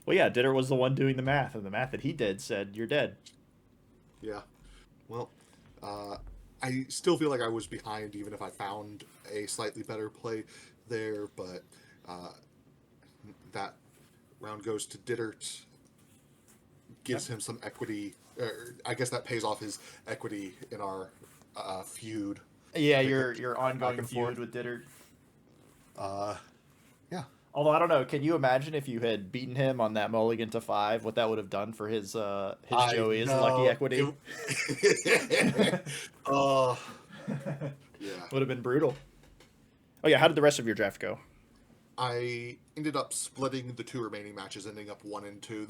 Well, yeah, Ditter was the one doing the math, and the math that he did said you're dead. Yeah. Well, I still feel like I was behind, even if I found a slightly better play there. But that round goes to Dittert, gives him some equity. I guess that pays off his equity in our feud. Yeah, Like your back ongoing and feud forth. with Ditter. Yeah. Although I don't know, can you imagine if you had beaten him on that mulligan to 5, what that would have done for his Joey's lucky equity? Oh, yeah. Would have been brutal. Oh yeah, how did the rest of your draft go? I ended up splitting the 2 remaining matches, ending up 1 and 2.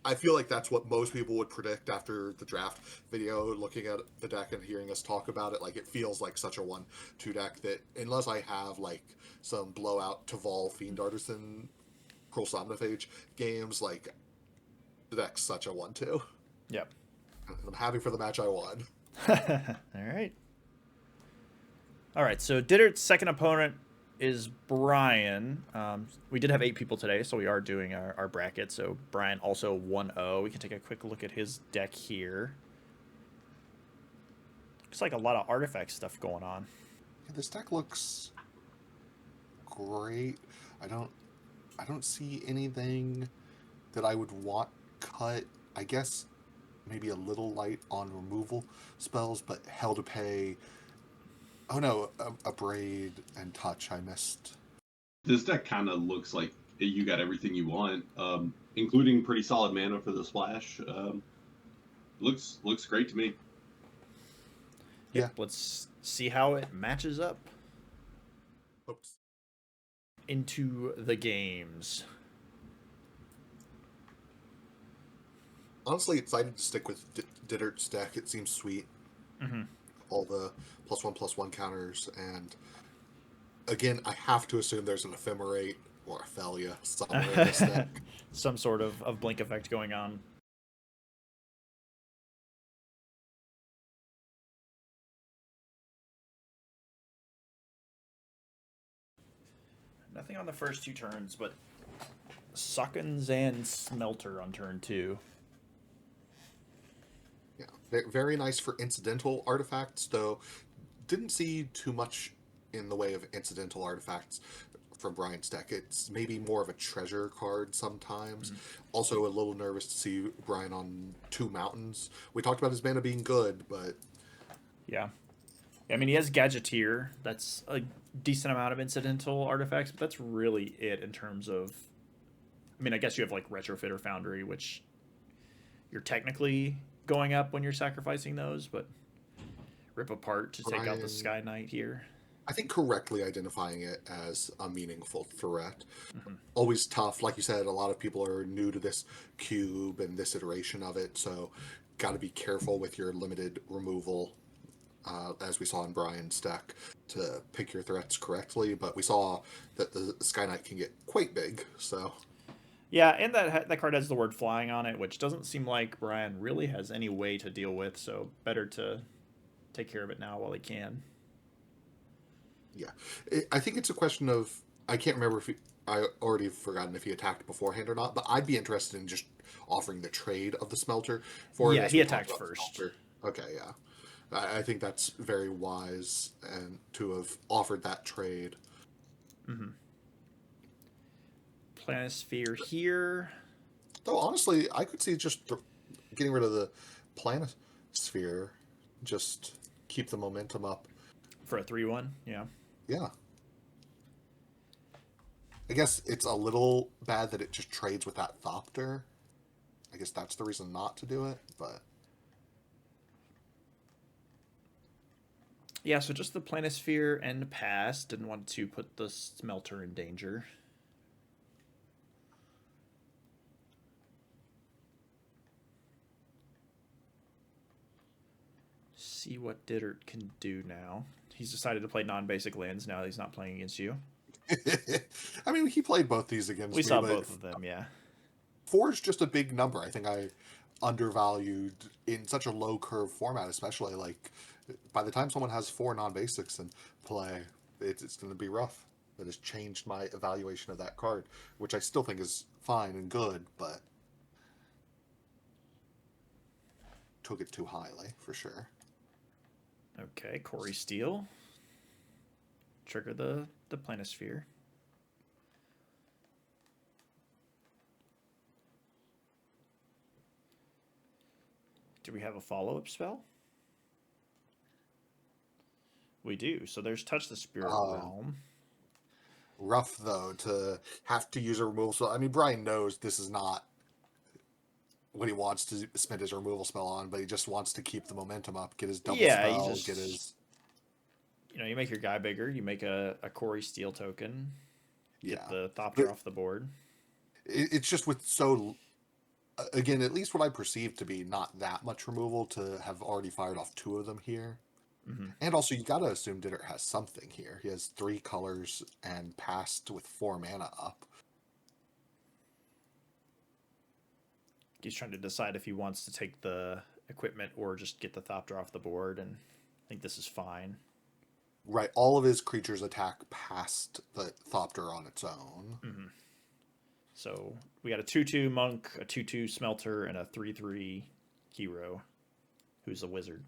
I feel like that's what most people would predict after the draft video, looking at the deck and hearing us talk about it. Like, it feels like such a 1-2 deck that unless I have like some blowout Taval Fiend Artisan Cruel Somnophage games, like the deck's such a 1-2. Yep. And I'm happy for the match I won. All right. So Dittert's second opponent is Brian. We did have 8 people today, so we are doing our bracket. So Brian also 1-0. We can take a quick look at his deck here. Looks like a lot of artifact stuff going on. Yeah, this deck looks great. I don't see anything that I would want cut. I guess maybe a little light on removal spells, but hell to pay. Oh no, a braid and touch I missed. This deck kind of looks like you got everything you want, including pretty solid mana for the splash. Looks great to me. Yep, yeah. Let's see how it matches up. Oops. Into the games. Honestly, excited to stick with Dittert's deck. It seems sweet. Mm-hmm. All the +1/+1 counters, and again, I have to assume there's an Ephemerate or Ophelia somewhere in this deck. Some sort of blink effect going on. Nothing on the first 2 turns, but Suckins and Smelter on turn 2. Yeah, very nice for incidental artifacts, though didn't see too much in the way of incidental artifacts from Brian's deck. It's maybe more of a treasure card sometimes. Also a little nervous to see Brian on 2 mountains. We talked about his mana being good, but... Yeah. I mean, he has Gadgeteer. That's a decent amount of incidental artifacts, but that's really it in terms of... I mean, I guess you have, like, Retrofit or Foundry, which you're technically going up when you're sacrificing those, but Rip Apart to take out the Sky Knight here. I think correctly identifying it as a meaningful threat. Always tough. Like you said, a lot of people are new to this cube and this iteration of it, so got to be careful with your limited removal, as we saw in Brian's deck, to pick your threats correctly. But we saw that the Sky Knight can get quite big, so... Yeah, and that card has the word flying on it, which doesn't seem like Brian really has any way to deal with, so better to take care of it now while he can. Yeah. I think it's a question of... I can't remember if I already forgotten if he attacked beforehand or not, but I'd be interested in just offering the trade of the Smelter for it. Yeah, he attacked first. Okay, yeah. I think that's very wise and to have offered that trade. Mm-hmm. Planisphere here. Though, honestly, I could see just getting rid of the Planisphere, just keep the momentum up. For a 3/1, yeah. Yeah. I guess it's a little bad that it just trades with that Thopter. I guess that's the reason not to do it, but... Yeah, so just the Planisphere and pass. Didn't want to put the Smelter in danger. See what Dittert can do now. He's decided to play non-basic lands now that he's not playing against you. I mean, he played both these against me. We saw both of them, yeah. 4 is just a big number. I think I undervalued in such a low curve format, especially. Like, by the time someone has 4 non-basics in play, it's going to be rough. That has changed my evaluation of that card, which I still think is fine and good, but took it too highly, for sure. Okay, Corey Steele. Trigger the Planisphere. Do we have a follow-up spell? We do. So there's Touch the Spirit Realm. Rough, though, to have to use a removal spell. I mean, Brian knows this is not what he wants to spend his removal spell on, but he just wants to keep the momentum up, get his double spell, get his... You know, you make your guy bigger, you make a Corey Steele token, get the Thopter off the board. It's just with so... Again, at least what I perceive to be not that much removal, to have already fired off 2 of them here. Mm-hmm. And also, you gotta assume Dittert has something here. He has 3 colors and passed with 4 mana up. He's trying to decide if he wants to take the equipment or just get the Thopter off the board, and I think this is fine. Right, all of his creatures attack past the Thopter on its own. Mm-hmm. So we got a 2/2 monk, a 2/2 smelter, and a 3/3 hero, who's a wizard.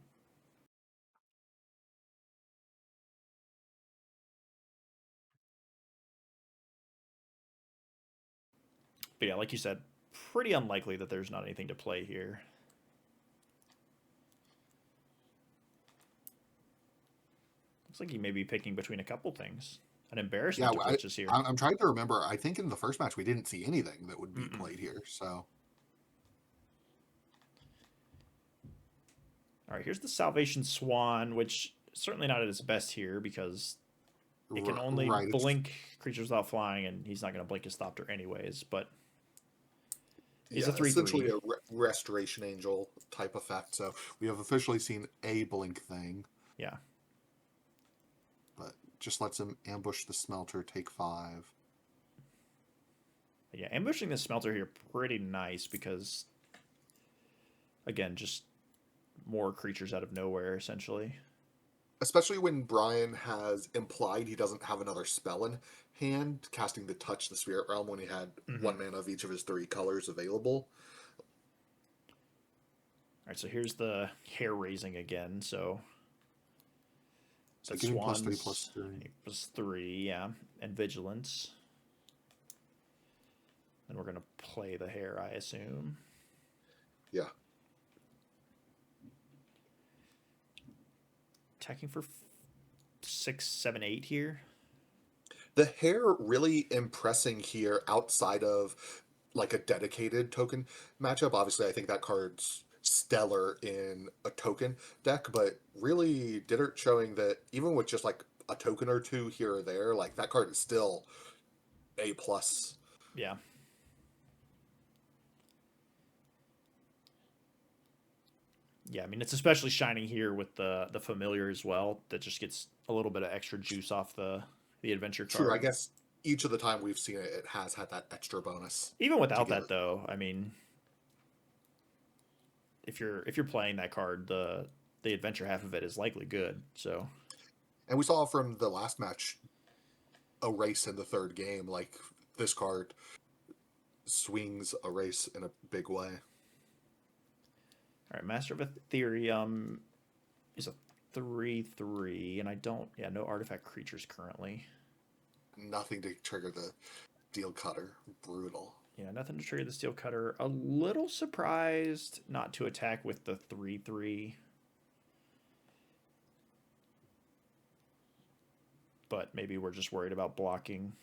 But yeah, like you said, pretty unlikely that there's not anything to play here. Looks like he may be picking between a couple things. An embarrassment of riches here. I'm trying to remember. I think in the first match we didn't see anything that would be Mm-mm. played here. So, all right, here's the Salvation Swan, which is certainly not at its best here because it can only blink creatures without flying, and he's not going to blink his Thopter anyways. But he's a 3/3. Essentially a Restoration Angel type effect. So we have officially seen a blink thing. Yeah. But just lets him ambush the Smelter, take 5. Yeah, ambushing the Smelter here pretty nice because, again, just more creatures out of nowhere, essentially. Especially when Brian has implied he doesn't have another spell in hand, casting the Touch the Spirit Realm when he had 1 mana of each of his 3 colors available. All right, so here's the hair raising again. So giving +3/+3. +3, yeah, and vigilance. And we're gonna play the hair, I assume. Yeah. Attacking for 6, 7, 8 here. The hair really impressing here outside of like a dedicated token matchup. Obviously, I think that card's stellar in a token deck, but really Diddert showing that even with just like a token or 2 here or there, like that card is still A+. Yeah. Yeah, I mean, it's especially shining here with the familiar as well. That just gets a little bit of extra juice off the adventure card. True, I guess each of the time we've seen it, it has had that extra bonus. Even without that, though, I mean, if you're playing that card, the adventure half of it is likely good. So, and we saw from the last match a race in the 3rd game. Like this card swings a race in a big way. All right, Master of Ethereum is a 3/3, and I don't, no artifact creatures currently. Nothing to trigger the Steel Cutter. Brutal. Yeah, nothing to trigger the Steel Cutter. A little surprised not to attack with the 3/3. But maybe we're just worried about blocking.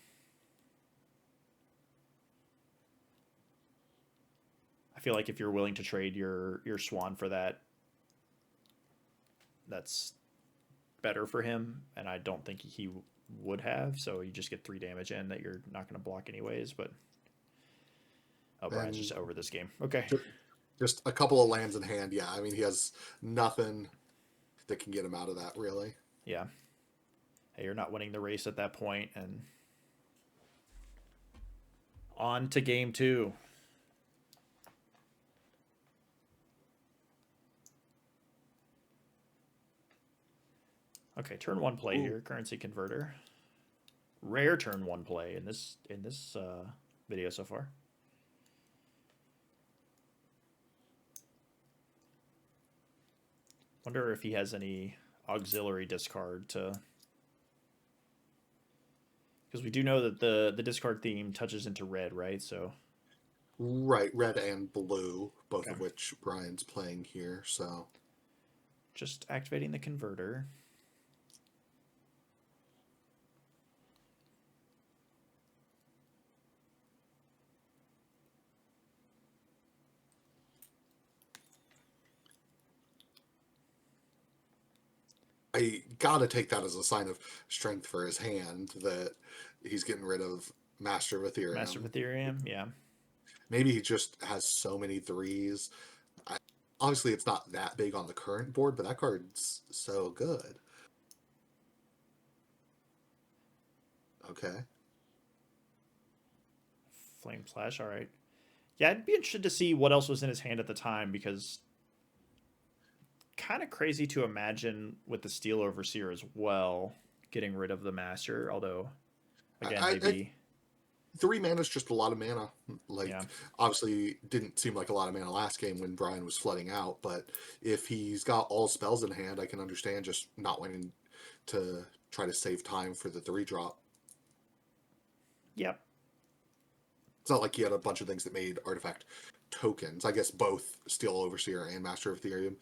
I feel like if you're willing to trade your Swan for that, that's better for him, and I don't think he would have. So you just get 3 damage in that you're not going to block anyways. But Brian's just over this game. Okay, just a couple of lands in hand. Yeah, I mean he has nothing that can get him out of that really. Yeah. Hey, you're not winning the race at that point, and on to game 2. Okay, turn 1 play here. Currency converter. Rare turn 1 play in this video so far. Wonder if he has any auxiliary discard to, because we do know that the discard theme touches into red, right? So right, red and blue, both of which Brian's playing here. So just activating the converter. I gotta take that as a sign of strength for his hand that he's getting rid of Master of Ethereum. Master of Ethereum, yeah. Maybe he just has so many 3s. Obviously, it's not that big on the current board, but that card's so good. Okay. Flame Slash, all right. Yeah, I'd be interested to see what else was in his hand at the time, because kind of crazy to imagine with the Steel Overseer as well. getting rid of the master, although again I maybe 3 mana is just a lot of mana. yeah. Like, obviously, didn't seem like a lot of mana last game when Brian was flooding out. But if he's got all spells in hand, I can understand just not wanting to try to save time for the 3-drop. Yep. It's not like he had a bunch of things that made artifact tokens. I guess both Steel Overseer and Master of Ethereum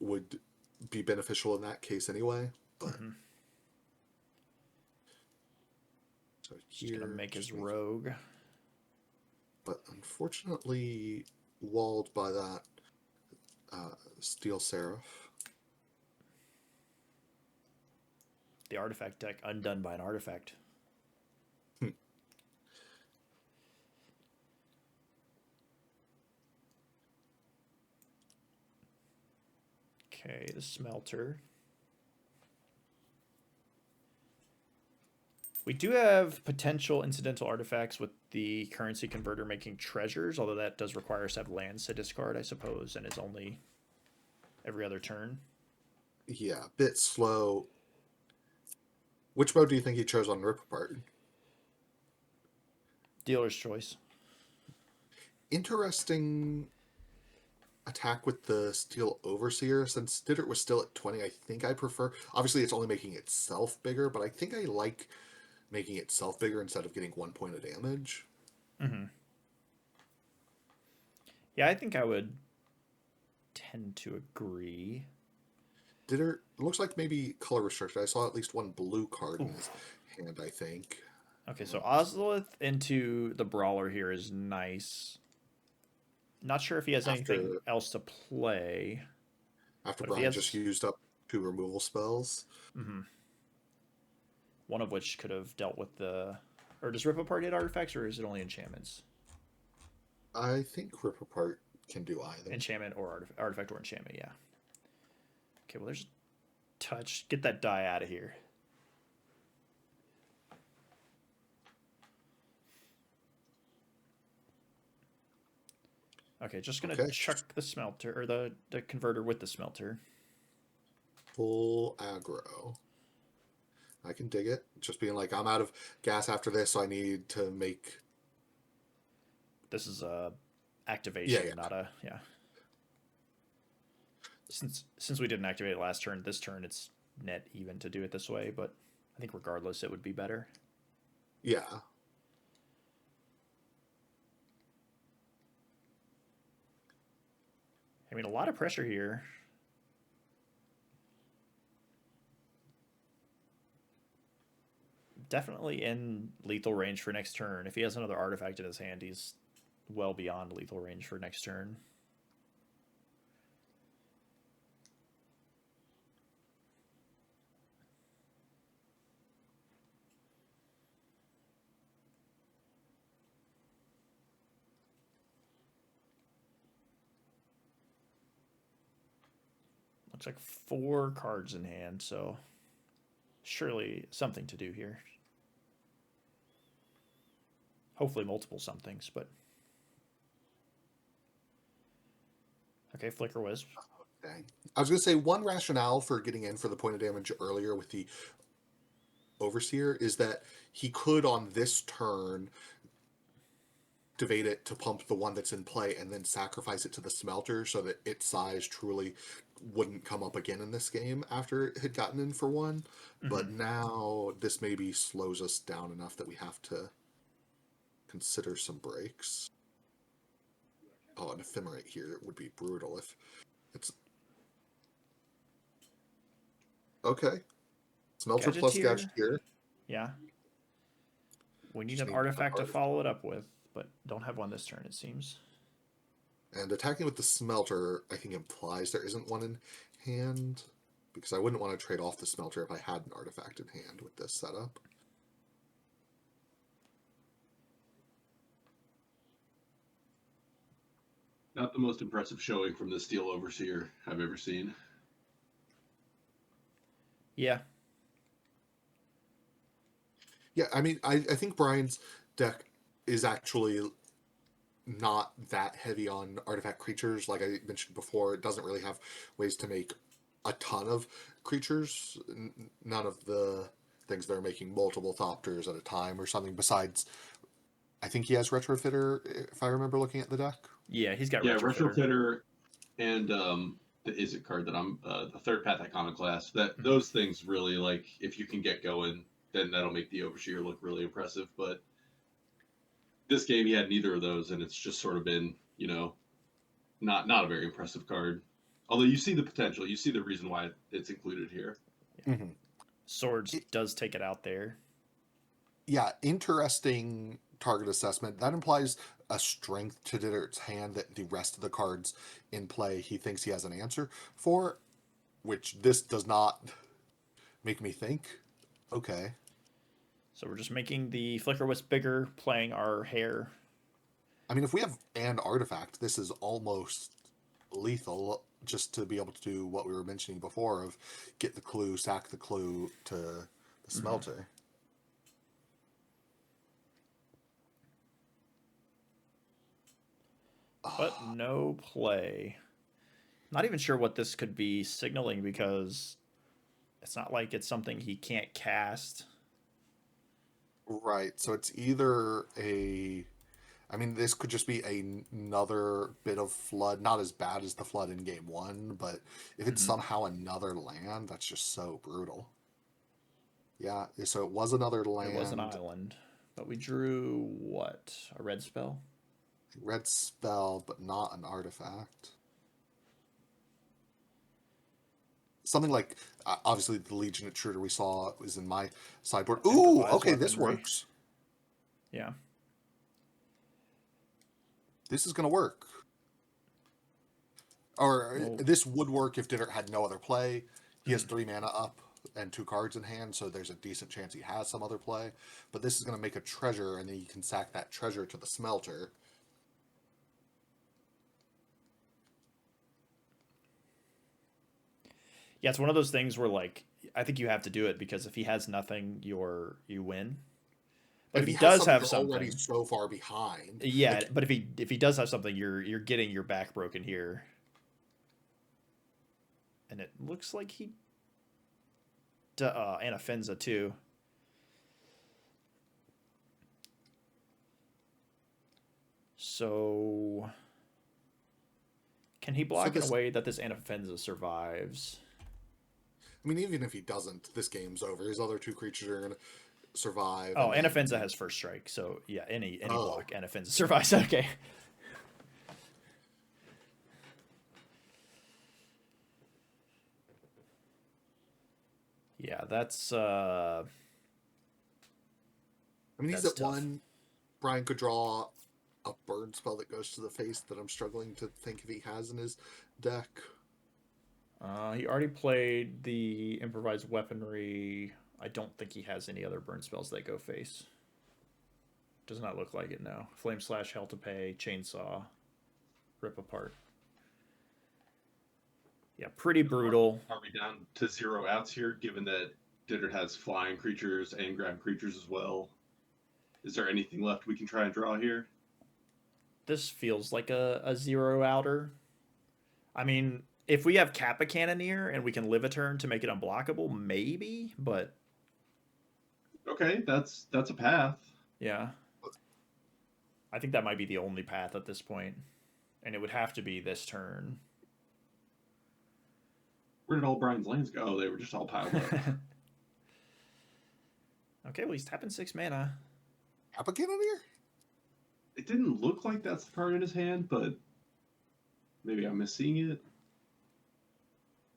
would be beneficial in that case anyway. But so He's gonna make his just rogue. but unfortunately walled by that Steel Seraph. The artifact deck undone by an artifact. Okay, the smelter. We do have potential incidental artifacts with the currency converter making treasures, although that does require us to have lands to discard, I suppose, and it's only every other turn. Yeah, bit slow. Which mode do you think he chose on Rip Apart? Dealer's choice. Interesting attack with the Steel Overseer. Since Diddert was still at 20, I think I prefer. Obviously, it's only making itself bigger, but I think I like making itself bigger instead of getting 1 point of damage. Yeah, I think I would tend to agree. Diddert looks like maybe color restricted. I saw at least 1 blue card in his hand, I think. Okay, so Ozolith into the Brawler here is nice. Not sure if he has anything else to play. After Brian just used up 2 removal spells. One of which could have dealt with the... Or does Rip Apart hit artifacts, or is it only enchantments? I think Rip Apart can do either. Enchantment or artifact or enchantment, yeah. Okay, well, there's touch. Get that die out of here. Okay, just gonna chuck the smelter, or the converter with the smelter. Full aggro. I can dig it. Just being like, I'm out of gas after this, so I need to make... This is a activation, not a... Yeah. Since we didn't activate it last turn, this turn it's net even to do it this way, but I think regardless it would be better. Yeah. I mean, a lot of pressure here. Definitely in lethal range for next turn. If he has another artifact in his hand, he's well beyond lethal range for next turn. Looks like 4 cards in hand, so surely something to do here. Hopefully multiple somethings, but... Okay, Flicker Wisp. Okay. I was going to say, one rationale for getting in for the point of damage earlier with the Overseer is that he could, on this turn, activate it to pump the one that's in play and then sacrifice it to the smelter so that its size truly wouldn't come up again in this game after it had gotten in for 1. But now this maybe slows us down enough that we have to consider some breaks. Oh, an Ephemerate here would be brutal if it's... Okay. Smelter plus Gadgeteer. Yeah. We need an artifact to follow it up with, but don't have one this turn, it seems. And attacking with the Smelter, I think, implies there isn't one in hand, because I wouldn't want to trade off the Smelter if I had an artifact in hand with this setup. Not the most impressive showing from the Steel Overseer I've ever seen. Yeah. Yeah, I mean, I think Brian's deck is actually not that heavy on artifact creatures. Like I mentioned before, it doesn't really have ways to make a ton of creatures. None of the things that are making multiple Thopters at a time or something besides. I think he has Retrofitter, if I remember looking at the deck. Yeah, he's got Yeah, Retrofitter. Retrofitter and the Izzet card that I'm the third Path Iconoclast. That Mhm. those things really like if you can get going, then that'll make the Overseer look really impressive. But this game he had neither of those, and it's just sort of been, not a very impressive card. Although you see the potential, you see the reason why it's included here. Mm-hmm. Swords does take it out there. Yeah, interesting target assessment. That implies a strength to Dittert's hand that the rest of the cards in play he thinks he has an answer for, which this does not make me think. Okay. So we're just making the Flicker Wisp bigger, playing our hair. I mean, if we have an artifact, this is almost lethal just to be able to do what we were mentioning before of get the clue, sack the clue to the smelter. But no play. Not even sure what this could be signaling because it's not like it's something he can't cast. Right. So it's either a. I mean, this could just be another bit of flood, not as bad as the flood in game one, but if it's somehow another land, that's just so brutal. Yeah, so it was another land. It was an island. But we drew what? A red spell? Red spell, but not an artifact. Something like, obviously, the Legion Intruder we saw was in my sideboard. Ooh, Improvised okay, this weaponry. works. Yeah. This is going to work. Or Well, this would work if Dittert had no other play. He has 3 mana up and 2 cards in hand, so there's a decent chance he has some other play. But this is going to make a treasure, and then you can sack that treasure to the smelter. yeah, it's one of those things where like I think you have to do it because if he has nothing, you win. But if he does have you're something, already so far behind. yeah. Like, But if he does have something, you're getting your back broken here. And it looks like he Anafenza too. So can he block in a way that this Anafenza survives? I mean, even if he doesn't, this game's over. His other 2 creatures are going to survive. Oh, Anafenza has first strike, so yeah, any block Anafenza survives. Okay. Yeah, that's I mean, he's at tough. 1. Brian could draw a burn spell that goes to the face that I'm struggling to think if he has in his deck. He already played the improvised weaponry. I don't think he has any other burn spells that go face. Does not look like it, no. Flame Slash, Hell to Pay, Chainsaw, Rip Apart. Yeah, pretty brutal. Are we down to 0 outs here, given that Dittert has flying creatures and grab creatures as well? Is there anything left we can try and draw here? This feels like a 0 outer. I mean, if we have Kappa Cannoneer and we can live a turn to make it unblockable, maybe, but Okay, that's a path. yeah. I think that might be the only path at this point. And it would have to be this turn. Where did all Brian's lands go? Oh, they were just all piled up. Okay, well, he's tapping 6 mana. Kappa Cannoneer? It didn't look like that's the card in his hand, but maybe I'm misseeing it.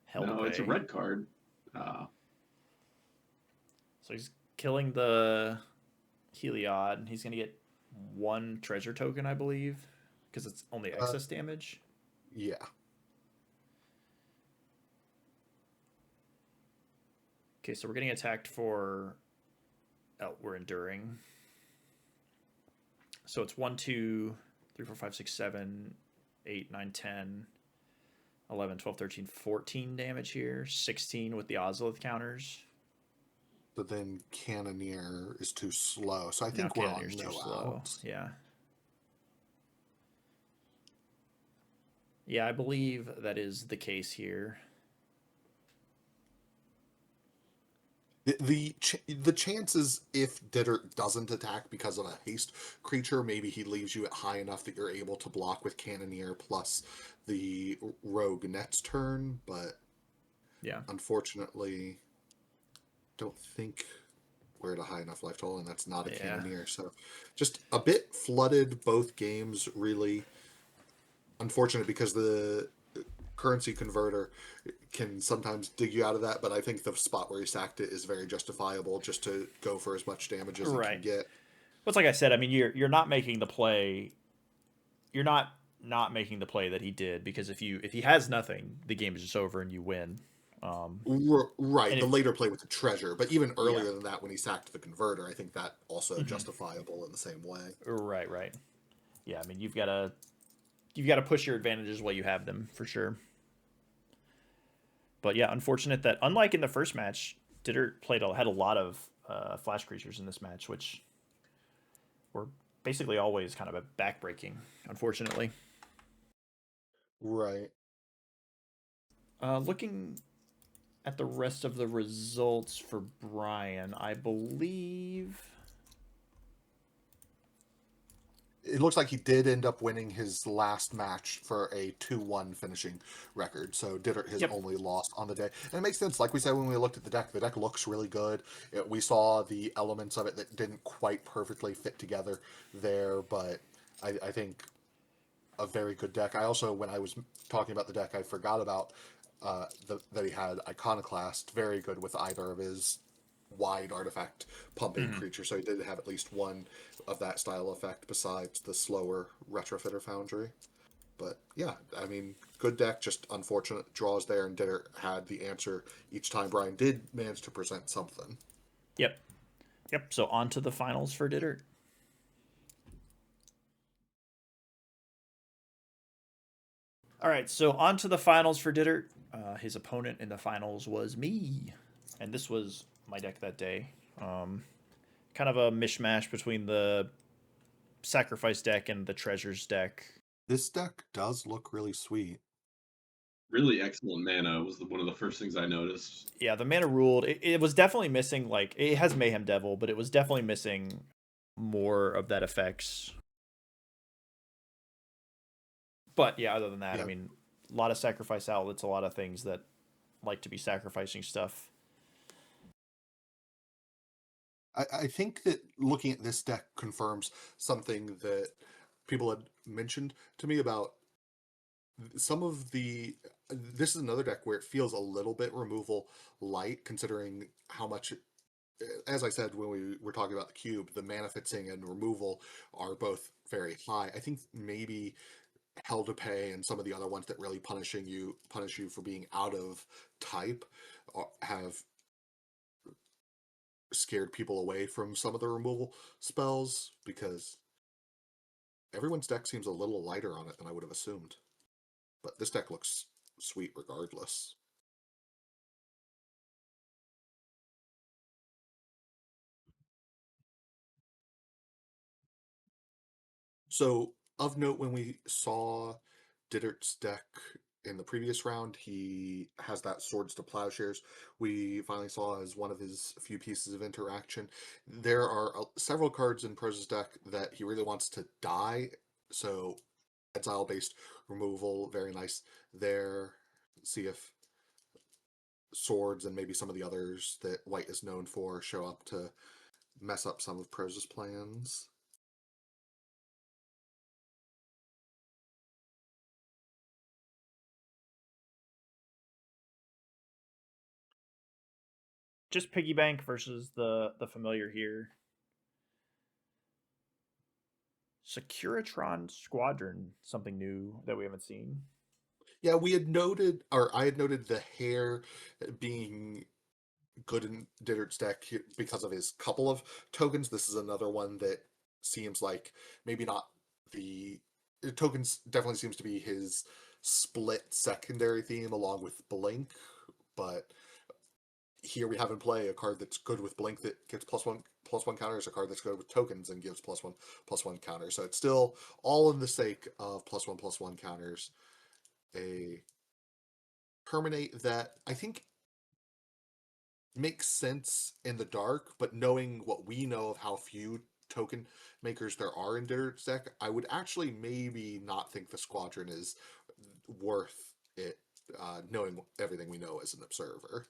Hell No, it's a red card. So he's killing the Heliod, and he's going to get 1 treasure token, I believe, because it's only excess damage. Yeah. Okay, so we're getting attacked for... Oh, we're enduring. So it's 1, 2, 3, 4, 5, 6, 7, 8, 9, 10, 11, 12, 13, 14 damage here. 16 with the Ozolith counters. But then Cannoneer is too slow. So I think we're on no out. Yeah. Yeah, I believe that is the case here. The chances if Dittert doesn't attack because of a haste creature, maybe he leaves you at high enough that you're able to block with Cannoneer plus the Rogue next turn, but Yeah. unfortunately, don't think we're at a high enough life total, and that's not a Yeah. Cannoneer. So just a bit flooded both games, really. Unfortunate because the currency converter can sometimes dig you out of that, but I think the spot where he sacked it is very justifiable just to go for as much damage as he can Right. get. Well, it's like I said. I mean, you're not making the play. You're not making the play that he did, because if he has nothing, the game is just over and you win. Right, And the if later play with the treasure, but even Yeah. earlier than that when he sacked the converter, I think that also Hmm. justifiable in the same way. Right. Right. Yeah. I mean, you've got to push your advantages while you have them, for sure. But yeah, unfortunate that, unlike in the first match, Ditter had a lot of flash creatures in this match, which were basically always kind of a backbreaking, unfortunately. Right. Looking at the rest of the results for Brian, I believe. It looks like he did end up winning his last match for a 2-1 finishing record. So Dittert his Yep. only loss on the day. And it makes sense. Like we said when we looked at the deck looks really good. We saw the elements of it that didn't quite perfectly fit together there, but I think a very good deck. I also, when I was talking about the deck, I forgot about that he had Iconoclast, very good with either of his wide artifact pumping Mm-hmm. creature. So he did have at least one of that style effect besides the slower Retrofitter Foundry. But yeah, I mean, good deck, just unfortunate draws there, and Ditter had the answer each time. Brian did manage to present something. Yep. Yep. So on to the finals for Ditter. All right. So on to the finals for Ditter. His opponent in the finals was me, and this was my deck that day. Kind of a mishmash between the sacrifice deck and the treasures deck. This deck does look really sweet. Really excellent mana was one of the first things I noticed. Yeah, the mana ruled. It was definitely missing. Like, it has Mayhem Devil, but it was definitely missing more of that effects. But yeah, other than that, I Yeah, mean, a lot of sacrifice outlets, a lot of things that like to be sacrificing stuff. I think that looking at this deck confirms something that people had mentioned to me about some of the. This is another deck where it feels a little bit removal light, considering how much. As I said when we were talking about the cube, the mana fixing and removal are both very high. I think maybe Hell to Pay and some of the other ones that really punish you for being out of type have scared people away from some of the removal spells because everyone's deck seems a little lighter on it than I would have assumed. But this deck looks sweet regardless. So, of note, when we saw Dittert's deck in the previous round, he has that Swords to Plowshares. We finally saw as one of his few pieces of interaction. There are several cards in Prose's deck that he really wants to die. So, exile based removal, very nice there. See if Swords and maybe some of the others that White is known for show up to mess up some of Prose's plans. Just piggy bank versus the familiar here. Securitron Squadron, something new that we haven't seen. Yeah, we had noted, or I had noted the hair being good in Dittert's deck because of his couple of tokens. This is another one that seems like maybe not the tokens definitely seems to be his split secondary theme along with Blink, but here we have in play a card that's good with Blink that gives +1/+1 counters, a card that's good with tokens and gives +1/+1 counters. So it's still all in the sake of +1/+1 counters. A terminate that I think makes sense in the dark, but knowing what we know of how few token makers there are in Ditter's deck, I would actually maybe not think the Squadron is worth it, knowing everything we know as an observer.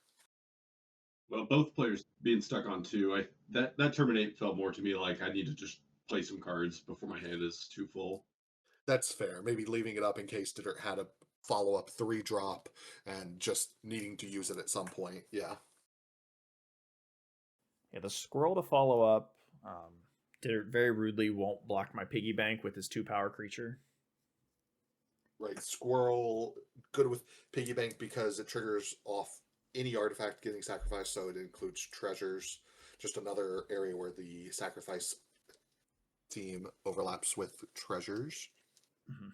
Well, both players being stuck on two, that terminate felt more to me like I need to just play some cards before my hand is too full. That's fair. Maybe leaving it up in case Ditter had a follow-up 3-drop and just needing to use it at some point. Yeah. Yeah, the Squirrel to follow up very rudely won't block my piggy bank with his 2-power creature. Right. Squirrel, good with Piggy Bank because it triggers off any artifact getting sacrificed, so it includes treasures. Just another area where the sacrifice theme overlaps with treasures. Mm-hmm.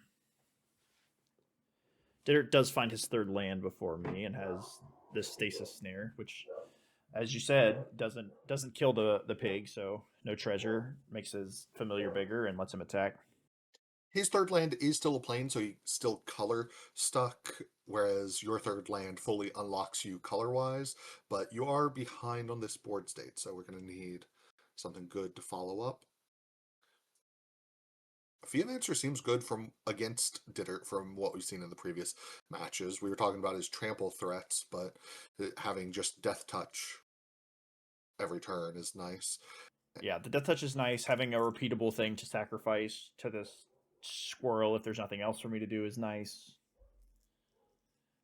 Ditter does find his 3rd land before me and has this Stasis Snare, which, as you said, doesn't kill the pig, so no treasure, makes his familiar bigger and lets him attack. His 3rd land is still a plane, so he's still color stuck, whereas your 3rd land fully unlocks you color-wise, but you are behind on this board state, so we're going to need something good to follow up. Fianancer seems good from against Ditter from what we've seen in the previous matches. We were talking about his trample threats, but having just Death Touch every turn is nice. Yeah, the Death Touch is nice. Having a repeatable thing to sacrifice to this Squirrel if there's nothing else for me to do is nice.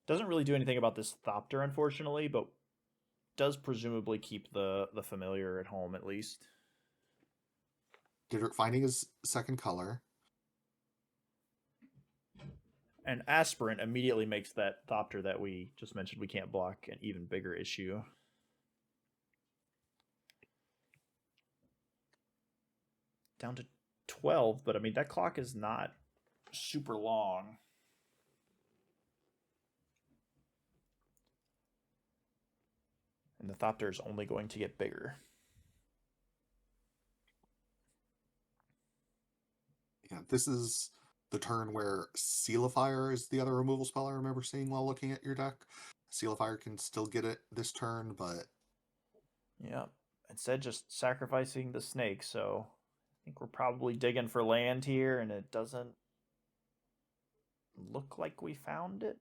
Doesn't really do anything about this Thopter, unfortunately, but does presumably keep the familiar at home at least. Ditter finding his 2nd color. And Aspirant immediately makes that Thopter that we just mentioned we can't block an even bigger issue. Down to 12, but I mean, that clock is not super long. And the Thopter is only going to get bigger. Yeah, this is the turn where Seal of Fire is the other removal spell I remember seeing while looking at your deck. Seal of Fire can still get it this turn, but... Yeah, instead just sacrificing the snake, so I think we're probably digging for land here, and it doesn't look like we found it.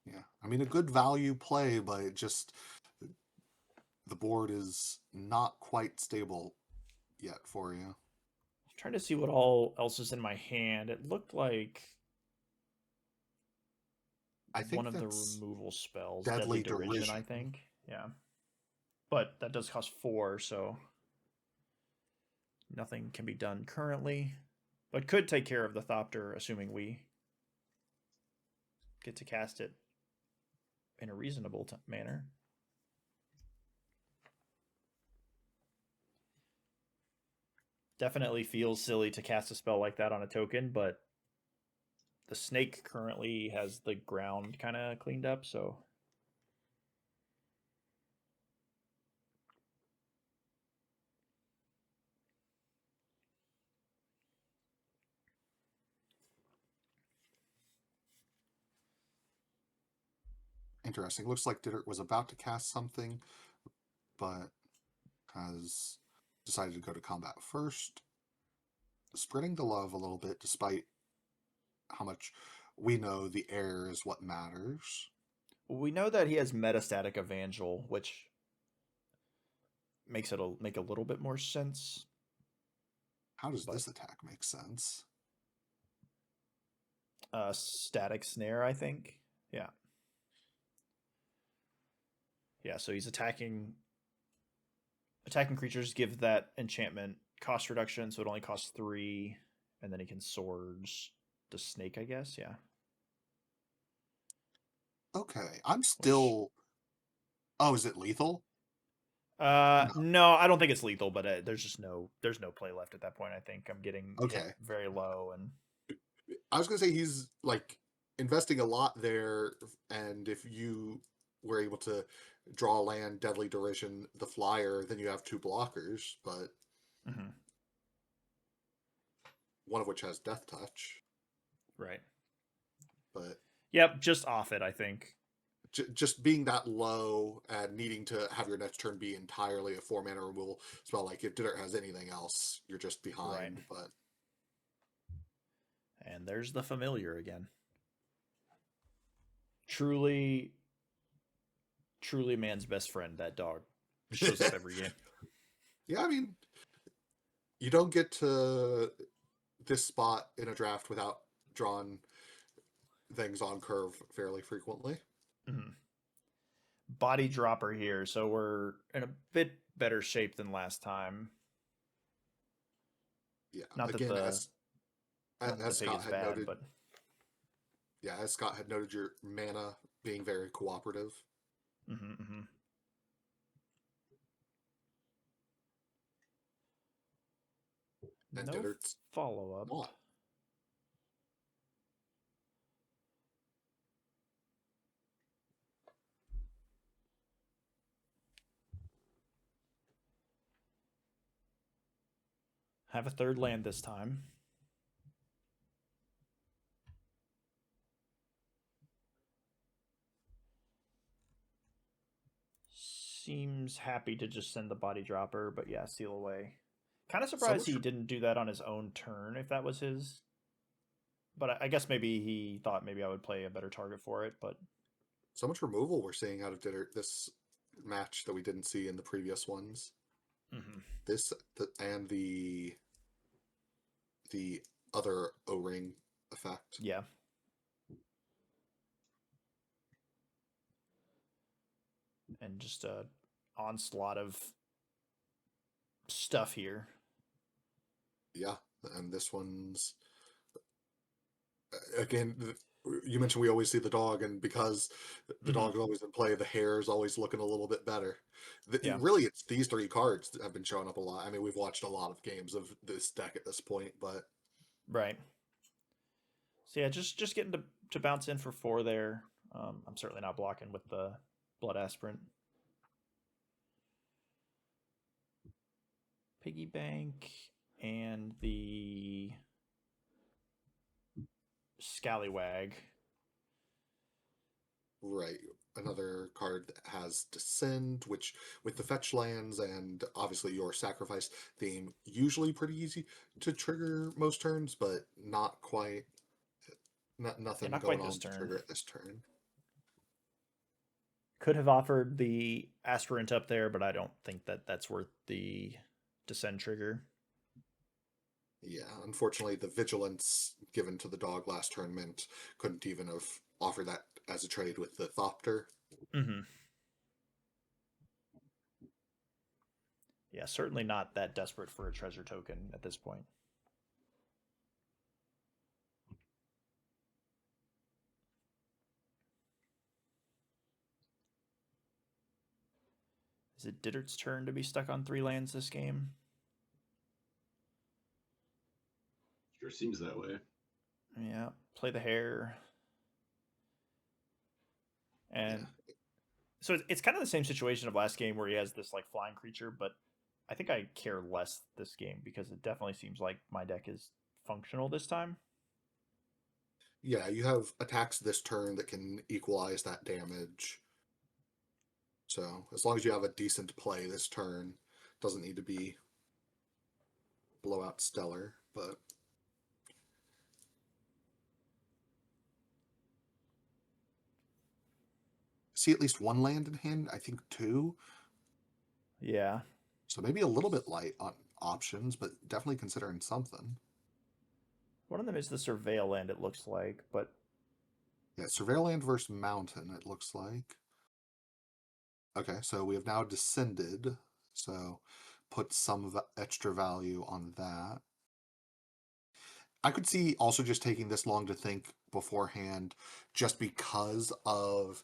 Yeah, I mean, a good value play, but it just... the board is not quite stable yet for you. I'm trying to see what all else is in my hand. It looked like I think one of the that's removal spells, Deadly Derision, Derision. I think. Yeah. But that does cost 4, so nothing can be done currently. But could take care of the Thopter, assuming we get to cast it in a reasonable manner. Definitely feels silly to cast a spell like that on a token, but the snake currently has the ground kind of cleaned up, so Interesting. Looks like Ditter was about to cast something, but has decided to go to combat first. Spreading the love a little bit, despite how much we know the air is what matters. we know that he has Metastatic Evangel, which makes it make a little bit more sense. How does this attack make sense? Static Snare, I think. Yeah. Yeah, so he's attacking creatures, give that enchantment cost reduction, so it only costs 3, and then he can swords the snake, I guess. Yeah. Okay, I'm still... Oh, is it lethal? No, I don't think it's lethal, but there's no play left at that point. I think I'm getting hit very low, and I was gonna say he's like investing a lot there, and if you were able to draw land, Deadly Derision, the flyer, then you have 2 blockers, but one of which has Death Touch. Right. But yep, just off it, I think. just being that low and needing to have your next turn be entirely a 4-mana removal spell, like if Dittert has anything else, you're just behind. Right. But And there's the familiar again. Truly, truly man's best friend, that dog. Shows up every game. Yeah, I mean, you don't get to this spot in a draft without drawing things on curve fairly frequently. Mm-hmm. Body dropper here, so we're in a bit better shape than last time. Yeah, Not again, that the as pig Scott is had bad, noted, but as Scott had noted, your mana being very cooperative. mm-hmm, mm-hmm. And No Dittert's follow-up. not. Have a third land this time. Seems happy to just send the body dropper, but yeah, seal away. Kind of surprised he didn't do that on his own turn if that was his. But I guess maybe he thought maybe I would play a better target for it, but So much removal we're seeing out of Dittert this match that we didn't see in the previous ones. mm-hmm. And the other O-ring effect. Yeah. And just a onslaught of stuff here. Yeah, and this one's again. You mentioned we always see the dog, and because the dog is always in play, the hair is always looking a little bit better. Really, it's these 3 cards that have been showing up a lot. I mean, we've watched a lot of games of this deck at this point, but right. So yeah, just getting to bounce in for 4 there. I'm certainly not blocking with the Blood Aspirant. Piggy Bank and the Scallywag. Right. Another card that has Descend, which with the fetch lands and obviously your sacrifice theme, usually pretty easy to trigger most turns, but not quite. Nothing not going quite on this to turn. trigger it this turn. Could have offered the Aspirant up there, but I don't think that's worth the Descend trigger. Yeah, unfortunately, the vigilance given to the dog last turn meant couldn't even have offered that as a trade with the Thopter. Mm-hmm. Yeah, certainly not that desperate for a treasure token at this point. Is it Dittert's turn to be stuck on 3 lands this game? Sure seems that way. Yeah, play the hair. And so it's kind of the same situation of last game where he has this like flying creature, but I think I care less this game because it definitely seems like my deck is functional this time. Yeah, you have attacks this turn that can equalize that damage. So as long as you have a decent play this turn, doesn't need to be blowout stellar, but see at least 1 land in hand, I think 2. Yeah. So maybe a little bit light on options, but definitely considering something. One of them is the Surveil land, it looks like, but Yeah, Surveil land versus Mountain, it looks like. Okay, so we have now descended, so put some extra value on that. I could see also just taking this long to think beforehand just because of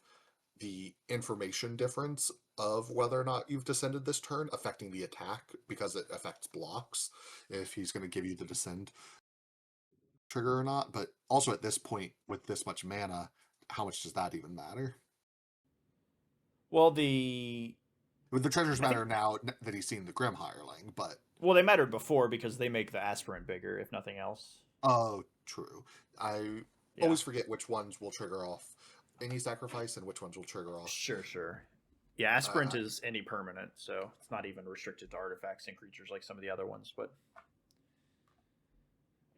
the information difference of whether or not you've descended this turn affecting the attack because it affects blocks if he's going to give you the descend trigger or not. But also at this point with this much mana, how much does that even matter? well, the treasures matter now that he's seen the Grim Hireling, but they mattered before because they make the Aspirant bigger, if nothing else. oh, true. I always forget which ones will trigger off any sacrifice and which ones will trigger off. Sure. Yeah, Aspirant Uh, is any permanent, so it's not even restricted to artifacts and creatures like some of the other ones. But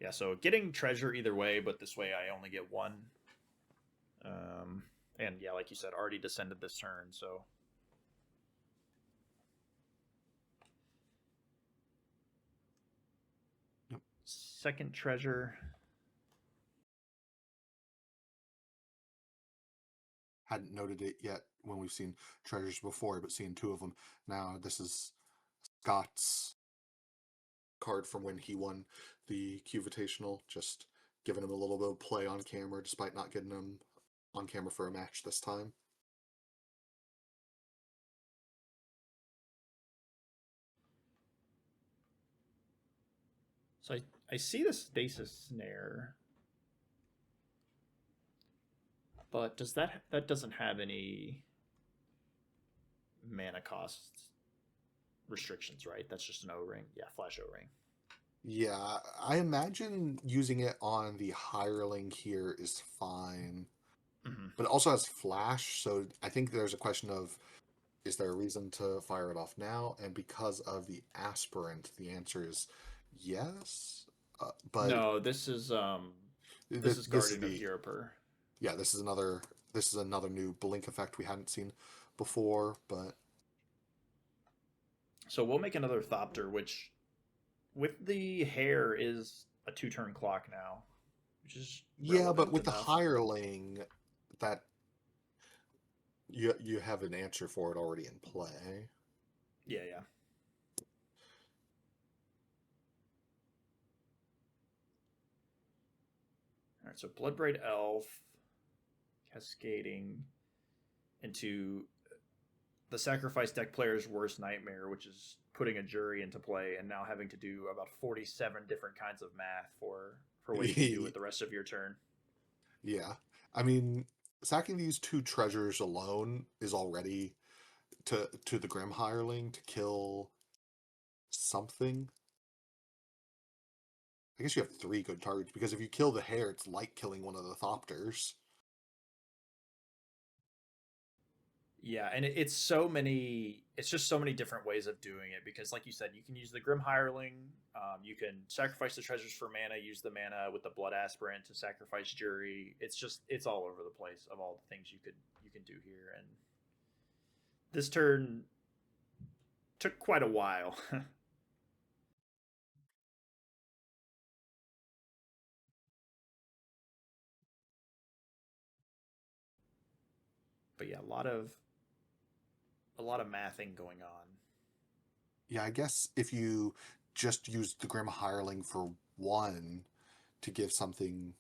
yeah, so getting treasure either way, but this way I only get one. And yeah, like you said, already descended this turn, so Yep. Second treasure. Hadn't noted it yet when we've seen treasures before, but seeing two of them now. This is Scott's card from when he won the Cuvitational, just giving him a little bit of play on camera despite not getting him on camera for a match this time. So I see the Stasis Snare, but that doesn't have any mana cost restrictions, right? That's just an O-ring. Yeah, flash O-ring. Yeah, I imagine using it on the hireling here is fine. Mm-hmm. But it also has flash, so I think there's a question of, is there a reason to fire it off now? And because of the aspirant, the answer is yes. But No, this is this is Guardian of the Ghirapur. yeah, this is another new blink effect we hadn't seen before, but So we'll make another Thopter, which with the hair is a 2-turn clock now, which is yeah, but with the enough. hireling, that you have an answer for it already in play. Yeah. All right, so Bloodbraid Elf, cascading into the sacrifice deck player's worst nightmare, which is putting a jury into play and now having to do about 47 different kinds of math for what you can do with the rest of your turn. Yeah. I mean, sacking these two treasures alone is already to the Grim Hireling to kill something. I guess you have three good targets, because if you kill the hair, it's like killing one of the Thopters. Yeah, and it's so many. It's just so many different ways of doing it because, like you said, you can use the Grim Hireling. You can sacrifice the treasures for mana. Use the mana with the Blood Aspirant to sacrifice Jury. It's all over the place of all the things you can do here. And this turn took quite a while. But yeah, a lot of mathing going on. Yeah, I guess if you just use the Grim Hireling for one to give something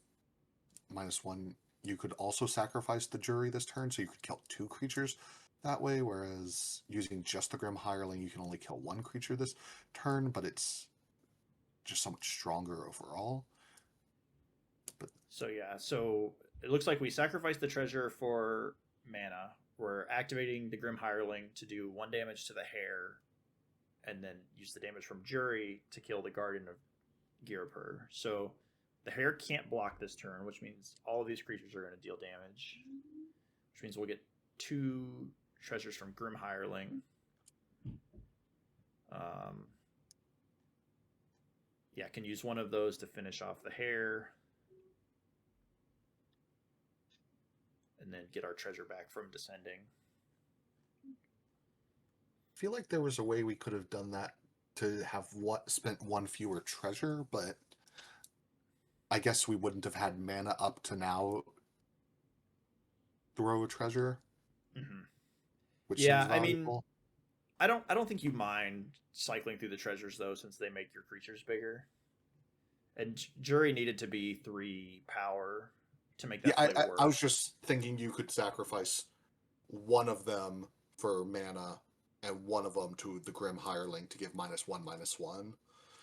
-1, you could also sacrifice the Jury this turn, so you could kill two creatures that way, whereas using just the Grim Hireling, you can only kill one creature this turn, but it's just so much stronger overall. So yeah, so it looks like we sacrificed the treasure for mana. We're activating the Grim Hireling to do 1 damage to the hair, and then use the damage from Jury to kill the Guardian of Ghirapur. So the hair can't block this turn, which means all of these creatures are going to deal damage. Which means we'll get 2 treasures from Grim Hireling. Yeah, can use one of those to finish off the hair. And then get our treasure back from descending. I feel like there was a way we could have done that to have spent one fewer treasure, but I guess we wouldn't have had mana up to now throw a treasure, Mm-hmm. which Yeah, seems I mean, valuable. I don't think you mind cycling through the treasures though, since they make your creatures bigger. And Jury needed to be 3 power to make that Yeah, play work. I was just thinking you could sacrifice one of them for mana and one of them to the Grim Hireling to give -1/-1.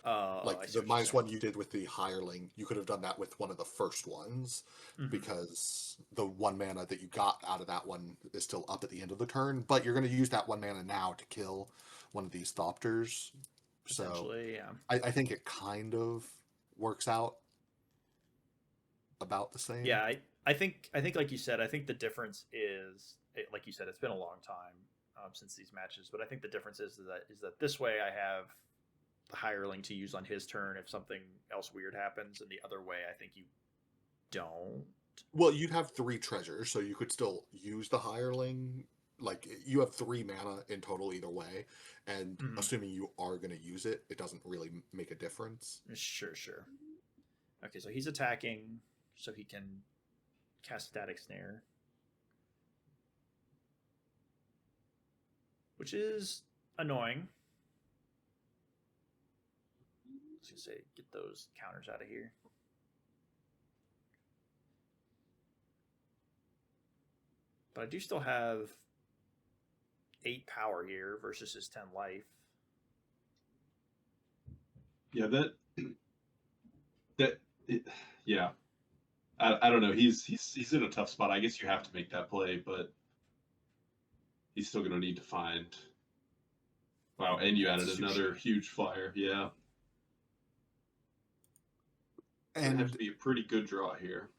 Oh, I Like see the what you're -1 saying. you did with the Hireling, you could have done that with one of the first ones, Mm-hmm. because the 1 mana that you got out of that one is still up at the end of the turn, but you're going to use that 1 mana now to kill one of these Thopters. So Potentially, yeah. I think it kind of works out about the same. Yeah, I think like you said, I think the difference is, like you said, it's been a long time since these matches, but I think the difference is that this way I have the hireling to use on his turn if something else weird happens, and the other way I think you don't. Well, you'd have 3 treasures, so you could still use the hireling. Like you have 3 mana in total either way, and Mhm. assuming you are going to use it, it doesn't really make a difference. Sure. Okay, so he's attacking, so he can cast Static Snare, which is annoying. Let's just say get those counters out of here. But I do still have 8 power here versus his 10 life. Yeah, that it, yeah. I don't know. He's in a tough spot. I guess you have to make that play, but he's still going to need to find. Wow, and you added another huge flyer. Yeah, it's going to have And to be a pretty good draw here.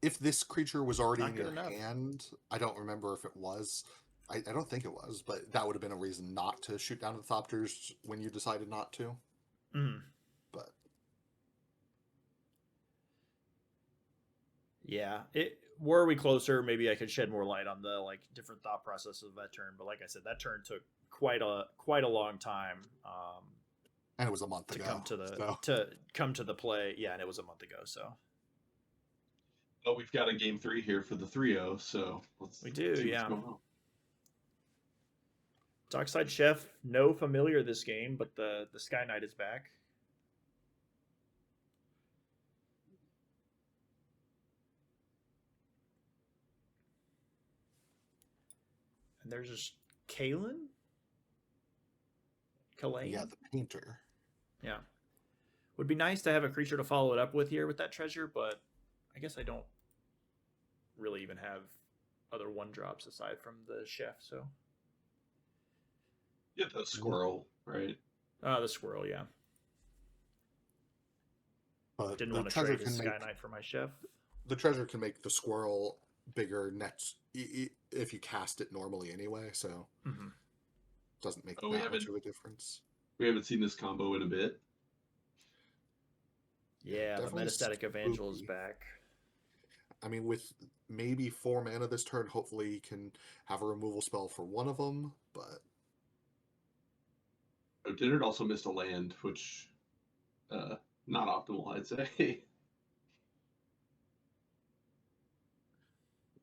if this creature was already Not in good your enough. hand, I don't remember if it was. I don't think it was, but that would have been a reason not to shoot down the Thopters when you decided not to. Mm. But Yeah, were we closer, maybe I could shed more light on the like different thought processes of that turn. But like I said, that turn took quite a long time and it was a month to ago. come to the play. Yeah, and it was a month ago. So But we've got a game 3 here for the 3-0, so we do. see what's Yeah. going on. Dockside Chef, no familiar this game, but the Sky Knight is back. And there's just Kalen? Yeah, the painter. Yeah. Would be nice to have a creature to follow it up with here with that treasure, but I guess I don't really even have other 1-drops aside from the chef, so. Yeah, the squirrel, right? The squirrel, yeah. But Didn't the want to treasure trade his can Sky make Knight for my chef. the treasure can make the squirrel bigger next if you cast it normally anyway. So Mm-hmm. doesn't make Oh, we that much haven't- of a difference. We haven't seen this combo in a bit. Yeah, the Definitely Metastatic Evangel is spooky. back. I mean, with maybe 4 mana this turn, hopefully you can have a removal spell for one of them. But Oh, Dinard also missed a land, which not optimal, I'd say.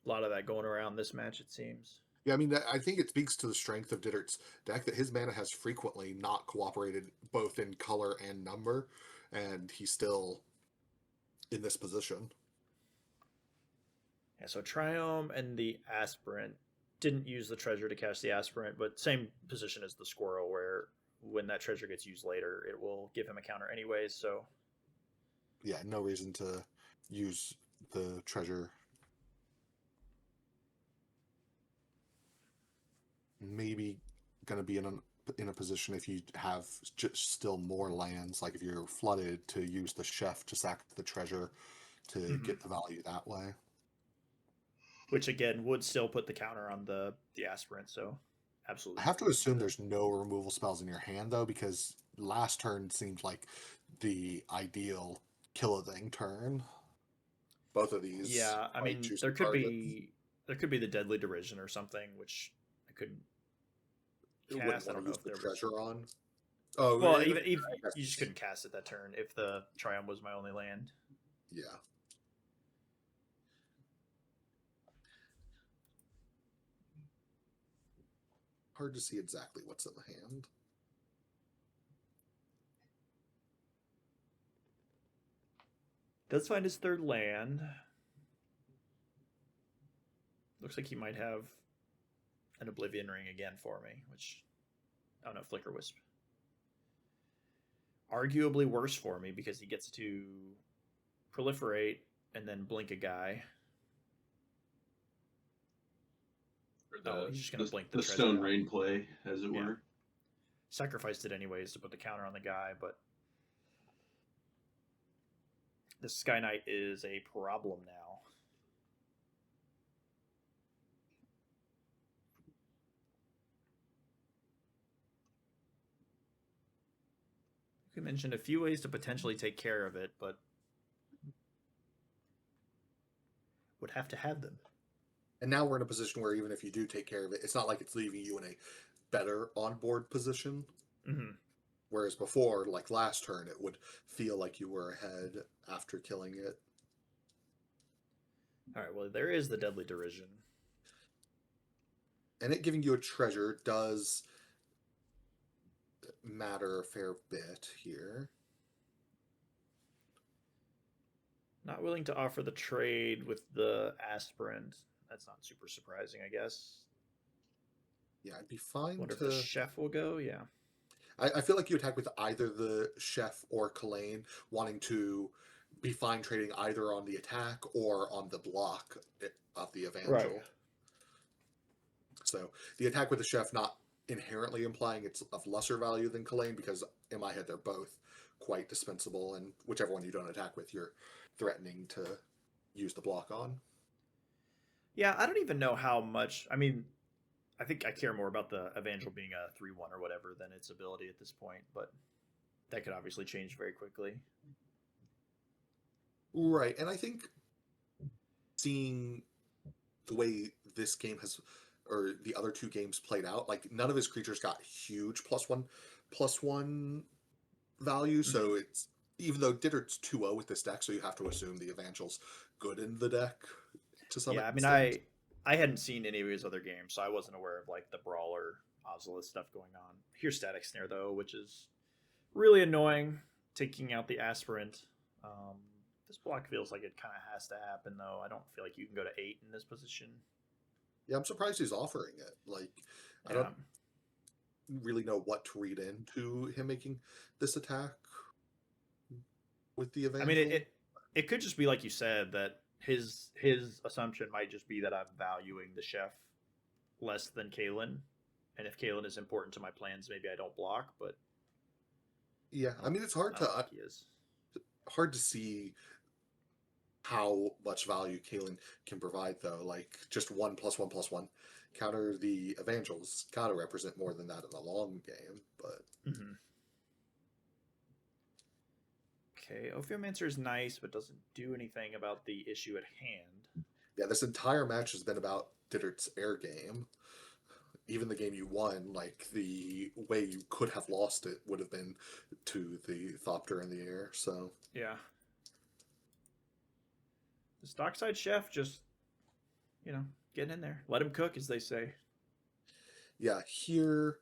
A lot of that going around this match, it seems. yeah, I mean, I think it speaks to the strength of Diddert's deck that his mana has frequently not cooperated both in color and number, and he's still in this position. Yeah, so Triome and the Aspirant didn't use the treasure to cast the Aspirant, but same position as the Squirrel, where when that treasure gets used later, it will give him a counter anyways, so. Yeah, no reason to use the treasure. Maybe going to be in a position if you have just still more lands, like if you're flooded, to use the chef to sack the treasure to get the value that way. Which again would still put the counter on the Aspirant, so absolutely. I have to assume there's no removal spells in your hand though, because last turn seemed like the ideal kill a thing turn. Both of these. Yeah, I mean there could be the Deadly Derision or something, which I couldn't cast. I don't know if there was treasure on. Oh well, even you just couldn't cast it that turn if the Triumph was my only land. Yeah. Hard to see exactly what's in the hand. Does find his 3rd land. Looks like he might have an Oblivion Ring again for me, which, oh no, Flicker Wisp. Arguably worse for me because he gets to proliferate and then blink a guy. He's just going to blink the Stone Rain play, as it were. Sacrificed it anyways to put the counter on the guy, but the Sky Knight is a problem now. You mentioned a few ways to potentially take care of it, but would have to have them. And now we're in a position where even if you do take care of it, it's not like it's leaving you in a better onboard position. Mm-hmm. Whereas before, like last turn, it would feel like you were ahead after killing it. All right, well, there is the Deadly Derision. And it giving you a treasure does matter a fair bit here. Not willing to offer the trade with the aspirant. That's not super surprising, I guess. Yeah, I'd be fine Wonder to... if the chef will go. Yeah. I feel like you attack with either the chef or Kalain, wanting to be fine trading either on the attack or on the block of the Evangel. Right. So the attack with the chef not inherently implying it's of lesser value than Kalain, because in my head they're both quite dispensable, and whichever one you don't attack with, you're threatening to use the block on. Yeah, I don't even know how much. I mean, I think I care more about the Evangel being a 3-1 or whatever than its ability at this point, but that could obviously change very quickly. Right, and I think seeing the way this game has, or the other two games played out, like none of his creatures got huge +1/+1 value, so it's, even though Ditter's 2-0 with this deck, so you have to assume the Evangel's good in the deck to some Yeah, I mean, extent. I hadn't seen any of his other games, so I wasn't aware of like the Brawler Ozolith stuff going on. Here's Static Snare though, which is really annoying. Taking out the aspirant. This block feels like it kind of has to happen though. I don't feel like you can go to 8 in this position. Yeah, I'm surprised he's offering it. Like, I don't really know what to read into him making this attack with the Evangel. I mean, it could just be like you said, that his assumption might just be that I'm valuing the chef less than Kalen, and if Kalen is important to my plans, maybe I don't block. But yeah, I mean, it's hard to see how much value Kalen can provide, though. Like, just 1/+1/+1 counter the Evangel's gotta represent more than that in the long game. But okay, Ophiomancer is nice, but doesn't do anything about the issue at hand. yeah, this entire match has been about Dittert's air game. Even the game you won, like, the way you could have lost it would have been to the Thopter in the air. So yeah, this Dockside Chef just, getting in there. Let him cook, as they say. yeah, here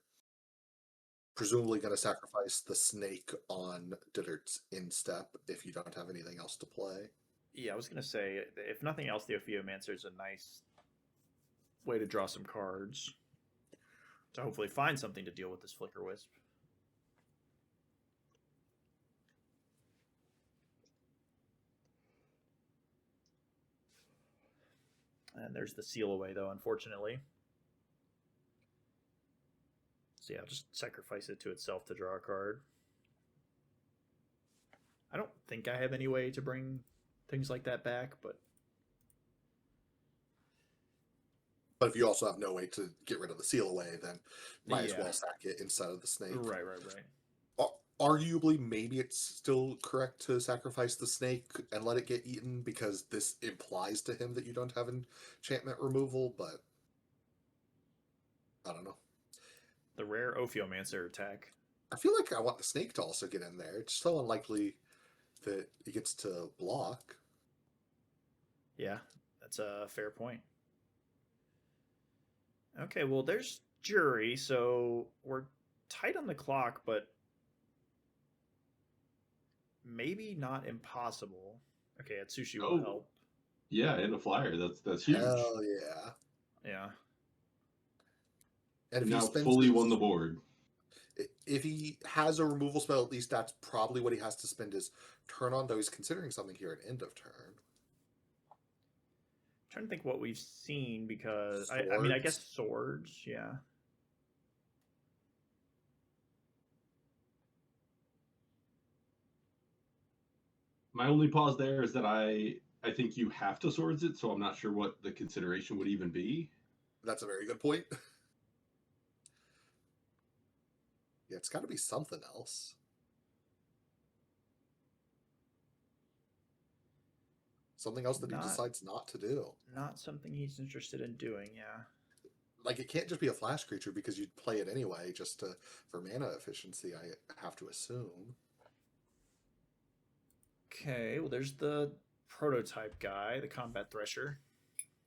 presumably going to sacrifice the snake on Dittert's instep if you don't have anything else to play. Yeah, I was going to say, if nothing else, the Ophiomancer is a nice way to draw some cards. To hopefully find something to deal with this Flicker Wisp. And there's the seal away, though, unfortunately. So yeah, I'll just sacrifice it to itself to draw a card. I don't think I have any way to bring things like that back, but if you also have no way to get rid of the seal away, then might as well sack it instead of the snake. Right. Arguably, maybe it's still correct to sacrifice the snake and let it get eaten, because this implies to him that you don't have enchantment removal, but I don't know. The rare Ophiomancer attack. I feel like I want the snake to also get in there. It's so unlikely that he gets to block. Yeah, that's a fair point. Okay, well, there's Jury, so we're tight on the clock, but maybe not impossible. Okay, Atsushi will help. Yeah, and a flyer. That's huge. Hell yeah. Yeah. And if now he fully won the board. If he has a removal spell, at least that's probably what he has to spend his turn on, though he's considering something here at end of turn. I'm trying to think what we've seen, because I mean, I guess swords, yeah. My only pause there is that I think you have to swords it, so I'm not sure what the consideration would even be. That's a very good point. Yeah, it's got to be something else. Something else that he Not decides not to do. not something he's interested in doing, yeah. Like, it can't just be a flash creature because you'd play it anyway just for mana efficiency, I have to assume. Okay, well there's the prototype guy, the combat thresher.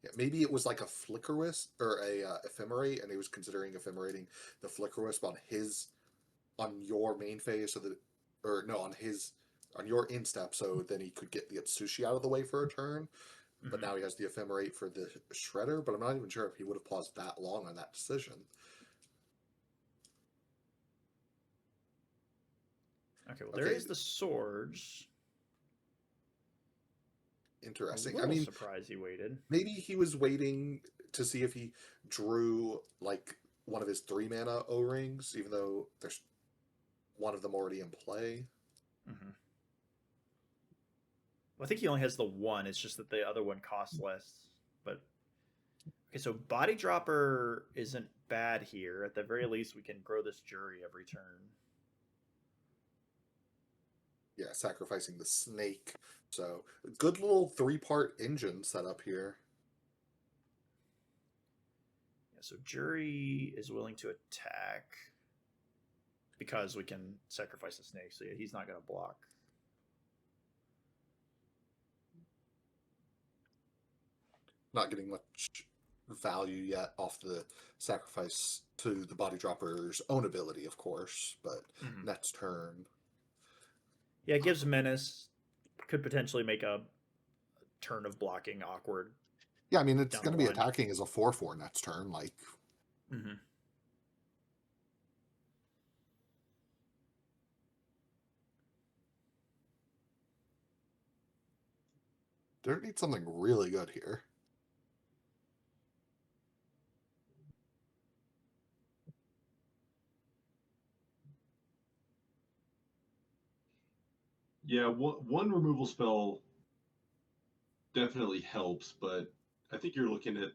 Yeah, maybe it was like a Flicker Wisp or a Ephemerate, and he was considering ephemerating the Flicker Wisp on your main phase, so that, or no, on your instep, so then he could get the Atsushi out of the way for a turn. But Mhm. now he has the Ephemerate for the Shredder, but I'm not even sure if he would have paused that long on that decision. Okay, well there Okay, is the swords. A interesting. I little mean, surprised he waited. maybe he was waiting to see if he drew like one of his 3 mana O-rings, even though there's one of them already in play. Mhm. Well, I think he only has the one. It's just that the other one costs less. But okay, so body dropper isn't bad here. At the very least, we can grow this jury every turn. Yeah, sacrificing the snake. So good little 3-part engine set up here. Yeah, so jury is willing to attack because we can sacrifice the snake. So yeah, he's not going to block. Not getting much value yet off the sacrifice to the body dropper's own ability, of course, but Mhm. next turn. Yeah, it gives menace. Could potentially make a turn of blocking awkward Yeah, I mean, it's down the going to be line. attacking as a 4/4 next turn. Like, Mm-hmm. Dirt needs something really good here. Yeah, one removal spell definitely helps, but I think you're looking at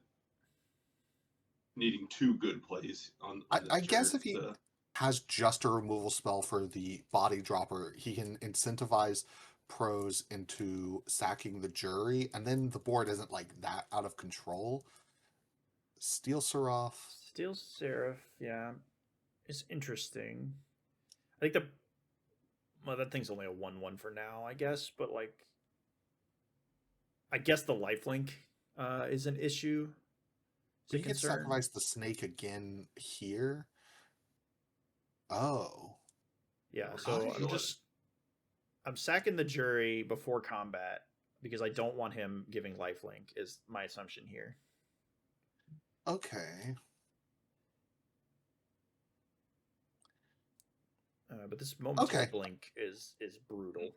needing 2 good plays on I this guess turn if he to. has just a removal spell for the body dropper, he can incentivize Prose into sacking the jury, and then the board isn't like that out of control. Steel Seraph. Steel Seraph, yeah, is interesting. I think the well, that thing's only a 1/1 for now, I guess. But like, I guess the lifelink is an issue. Is But a he could concern. sacrifice the snake again here. Oh. Yeah, so I I'm sacking the jury before combat because I don't want him giving lifelink. Is my assumption here. okay. But this momentary Okay. blink is brutal.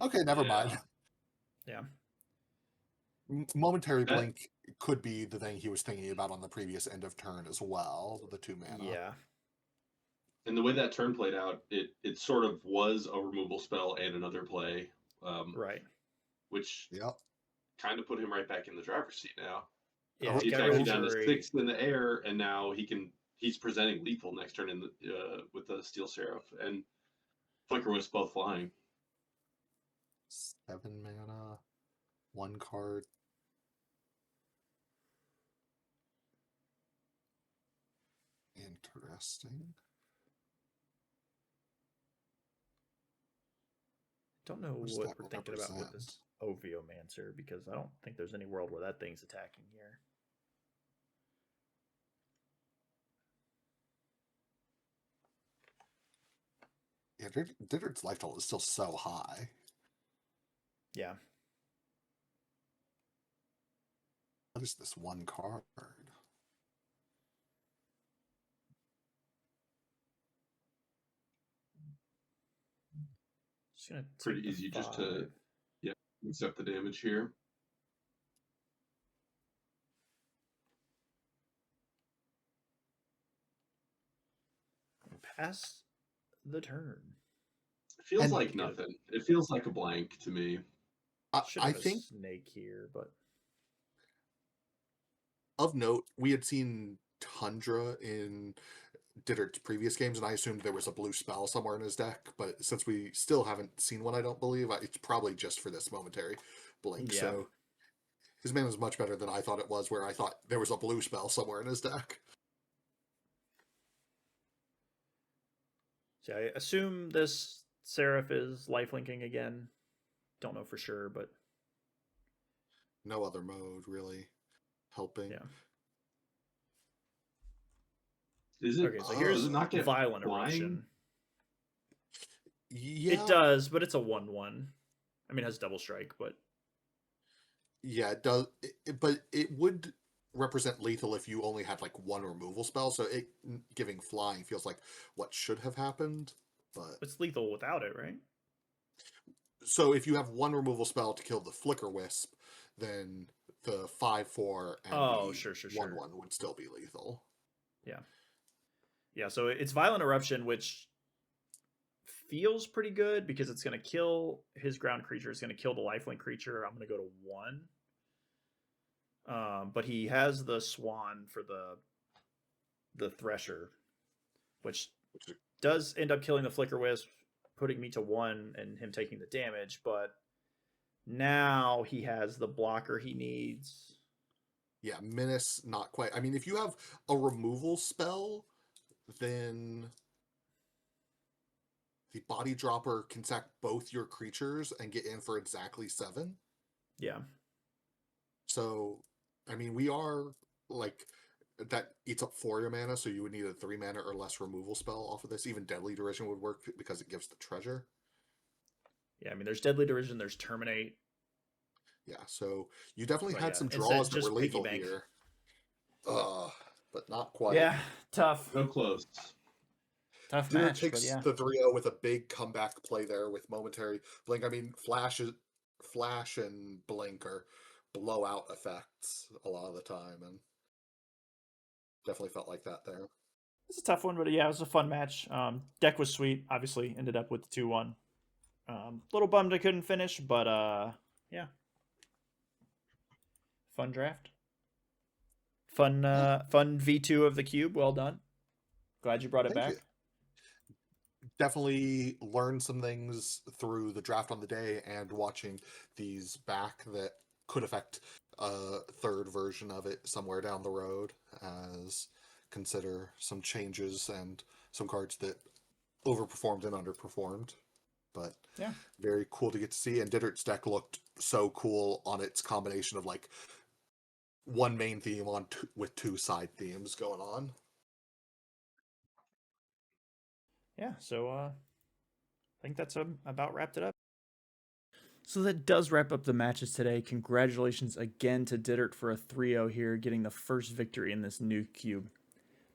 Okay, never mind. Yeah. Yeah. Momentary That blink could be the thing he was thinking about on the previous end of turn as well, the 2 mana. Yeah. and the way that turn played out, it sort of was a removal spell and another play, um, Right. which Yep. kind of put him right back in the driver's seat now. Yeah. He Get attacked rid you of down to jury. 6 in the air, and now he's presenting lethal next turn with the Steel Seraph and Flicker Wisp both flying. 7 mana, 1 card. Interesting. Don't know What does what that we're thinking about with represent? this Oviomancer because I don't think there's any world where that thing's attacking here. Yeah, Diddert's life total is still so high. Yeah. What is this 1 card? Just gonna take Pretty the easy just to 5. accept the damage here. And pass the turn. It feels And like nothing. It feels like a blank to me. Should I have a think snake here, but of note, we had seen Tundra in Diddert's previous games, and I assumed there was a blue spell somewhere in his deck. But since we still haven't seen one, I don't believe it's probably just for this momentary blink. yeah. So His mana is much better than I thought it was, where I thought there was a blue spell somewhere in his deck. So I assume this Seraph is lifelinking again. Don't know for sure, but No other mode really helping. yeah. Is it? Okay, so Does here's it not get Violent flying? Eruption. Yeah, It does, but it's a 1/1. I mean, it has double strike, but yeah, it does. But it would represent lethal if you only had like one removal spell. So it giving flying feels like what should have happened. But it's lethal without it, right? so if you have one removal spell to kill the Flicker Wisp, then the 5/4 and Oh, the sure. 1/1 would still be lethal. Yeah. Yeah, so it's Violent Eruption, which feels pretty good because it's going to kill his ground creature. It's going to kill the lifelink creature. I'm going to go to 1. But he has the Swan for the Thresher, which does end up killing the Flicker Wisp, putting me to 1 and him taking the damage. But now he has the blocker he needs. Yeah, Menace, not quite. I mean, if you have a removal spell, then the Body Dropper can sack both your creatures and get in for exactly 7. Yeah. So, I mean, we are like that eats up 4 your mana, so you would need a 3 mana or less removal spell off of this. Even Deadly Derision would work because it gives the treasure. Yeah, I mean, there's Deadly Derision, there's Terminate. Yeah, so you definitely But had yeah, some instead, draws that just were lethal piggy bank. here. But not quite. Yeah, tough. So close. Tough Dinner match, but takes yeah. the 3-0 with a big comeback play there with momentary blink. I mean, Flash and Blink are blowout effects a lot of the time, and definitely felt like that there. It's a tough one, but yeah, it was a fun match. Deck was sweet. Obviously, ended up with the 2-1. Little bummed I couldn't finish, but yeah, fun draft. Fun V2 of the cube. Well done. Glad you brought it Thank back. you. Definitely learned some things through the draft on the day and watching these back that could affect a third version of it somewhere down the road, as consider some changes and some cards that overperformed and underperformed. But Yeah, very cool to get to see. And Dittert's deck looked so cool on its combination of like one main theme on with 2 side themes going on. yeah. So I think that's about wrapped it up. So that does wrap up the matches today. Congratulations again to Dittert for a 3-0 here, getting the first victory in this new cube.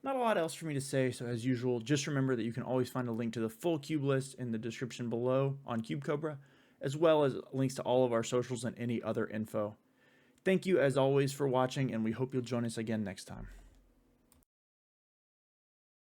Not a lot else for me to say, so as usual, just remember that you can always find a link to the full cube list in the description below on Cube Cobra, as well as links to all of our socials and any other info. Thank you as always for watching, and we hope you'll join us again next time.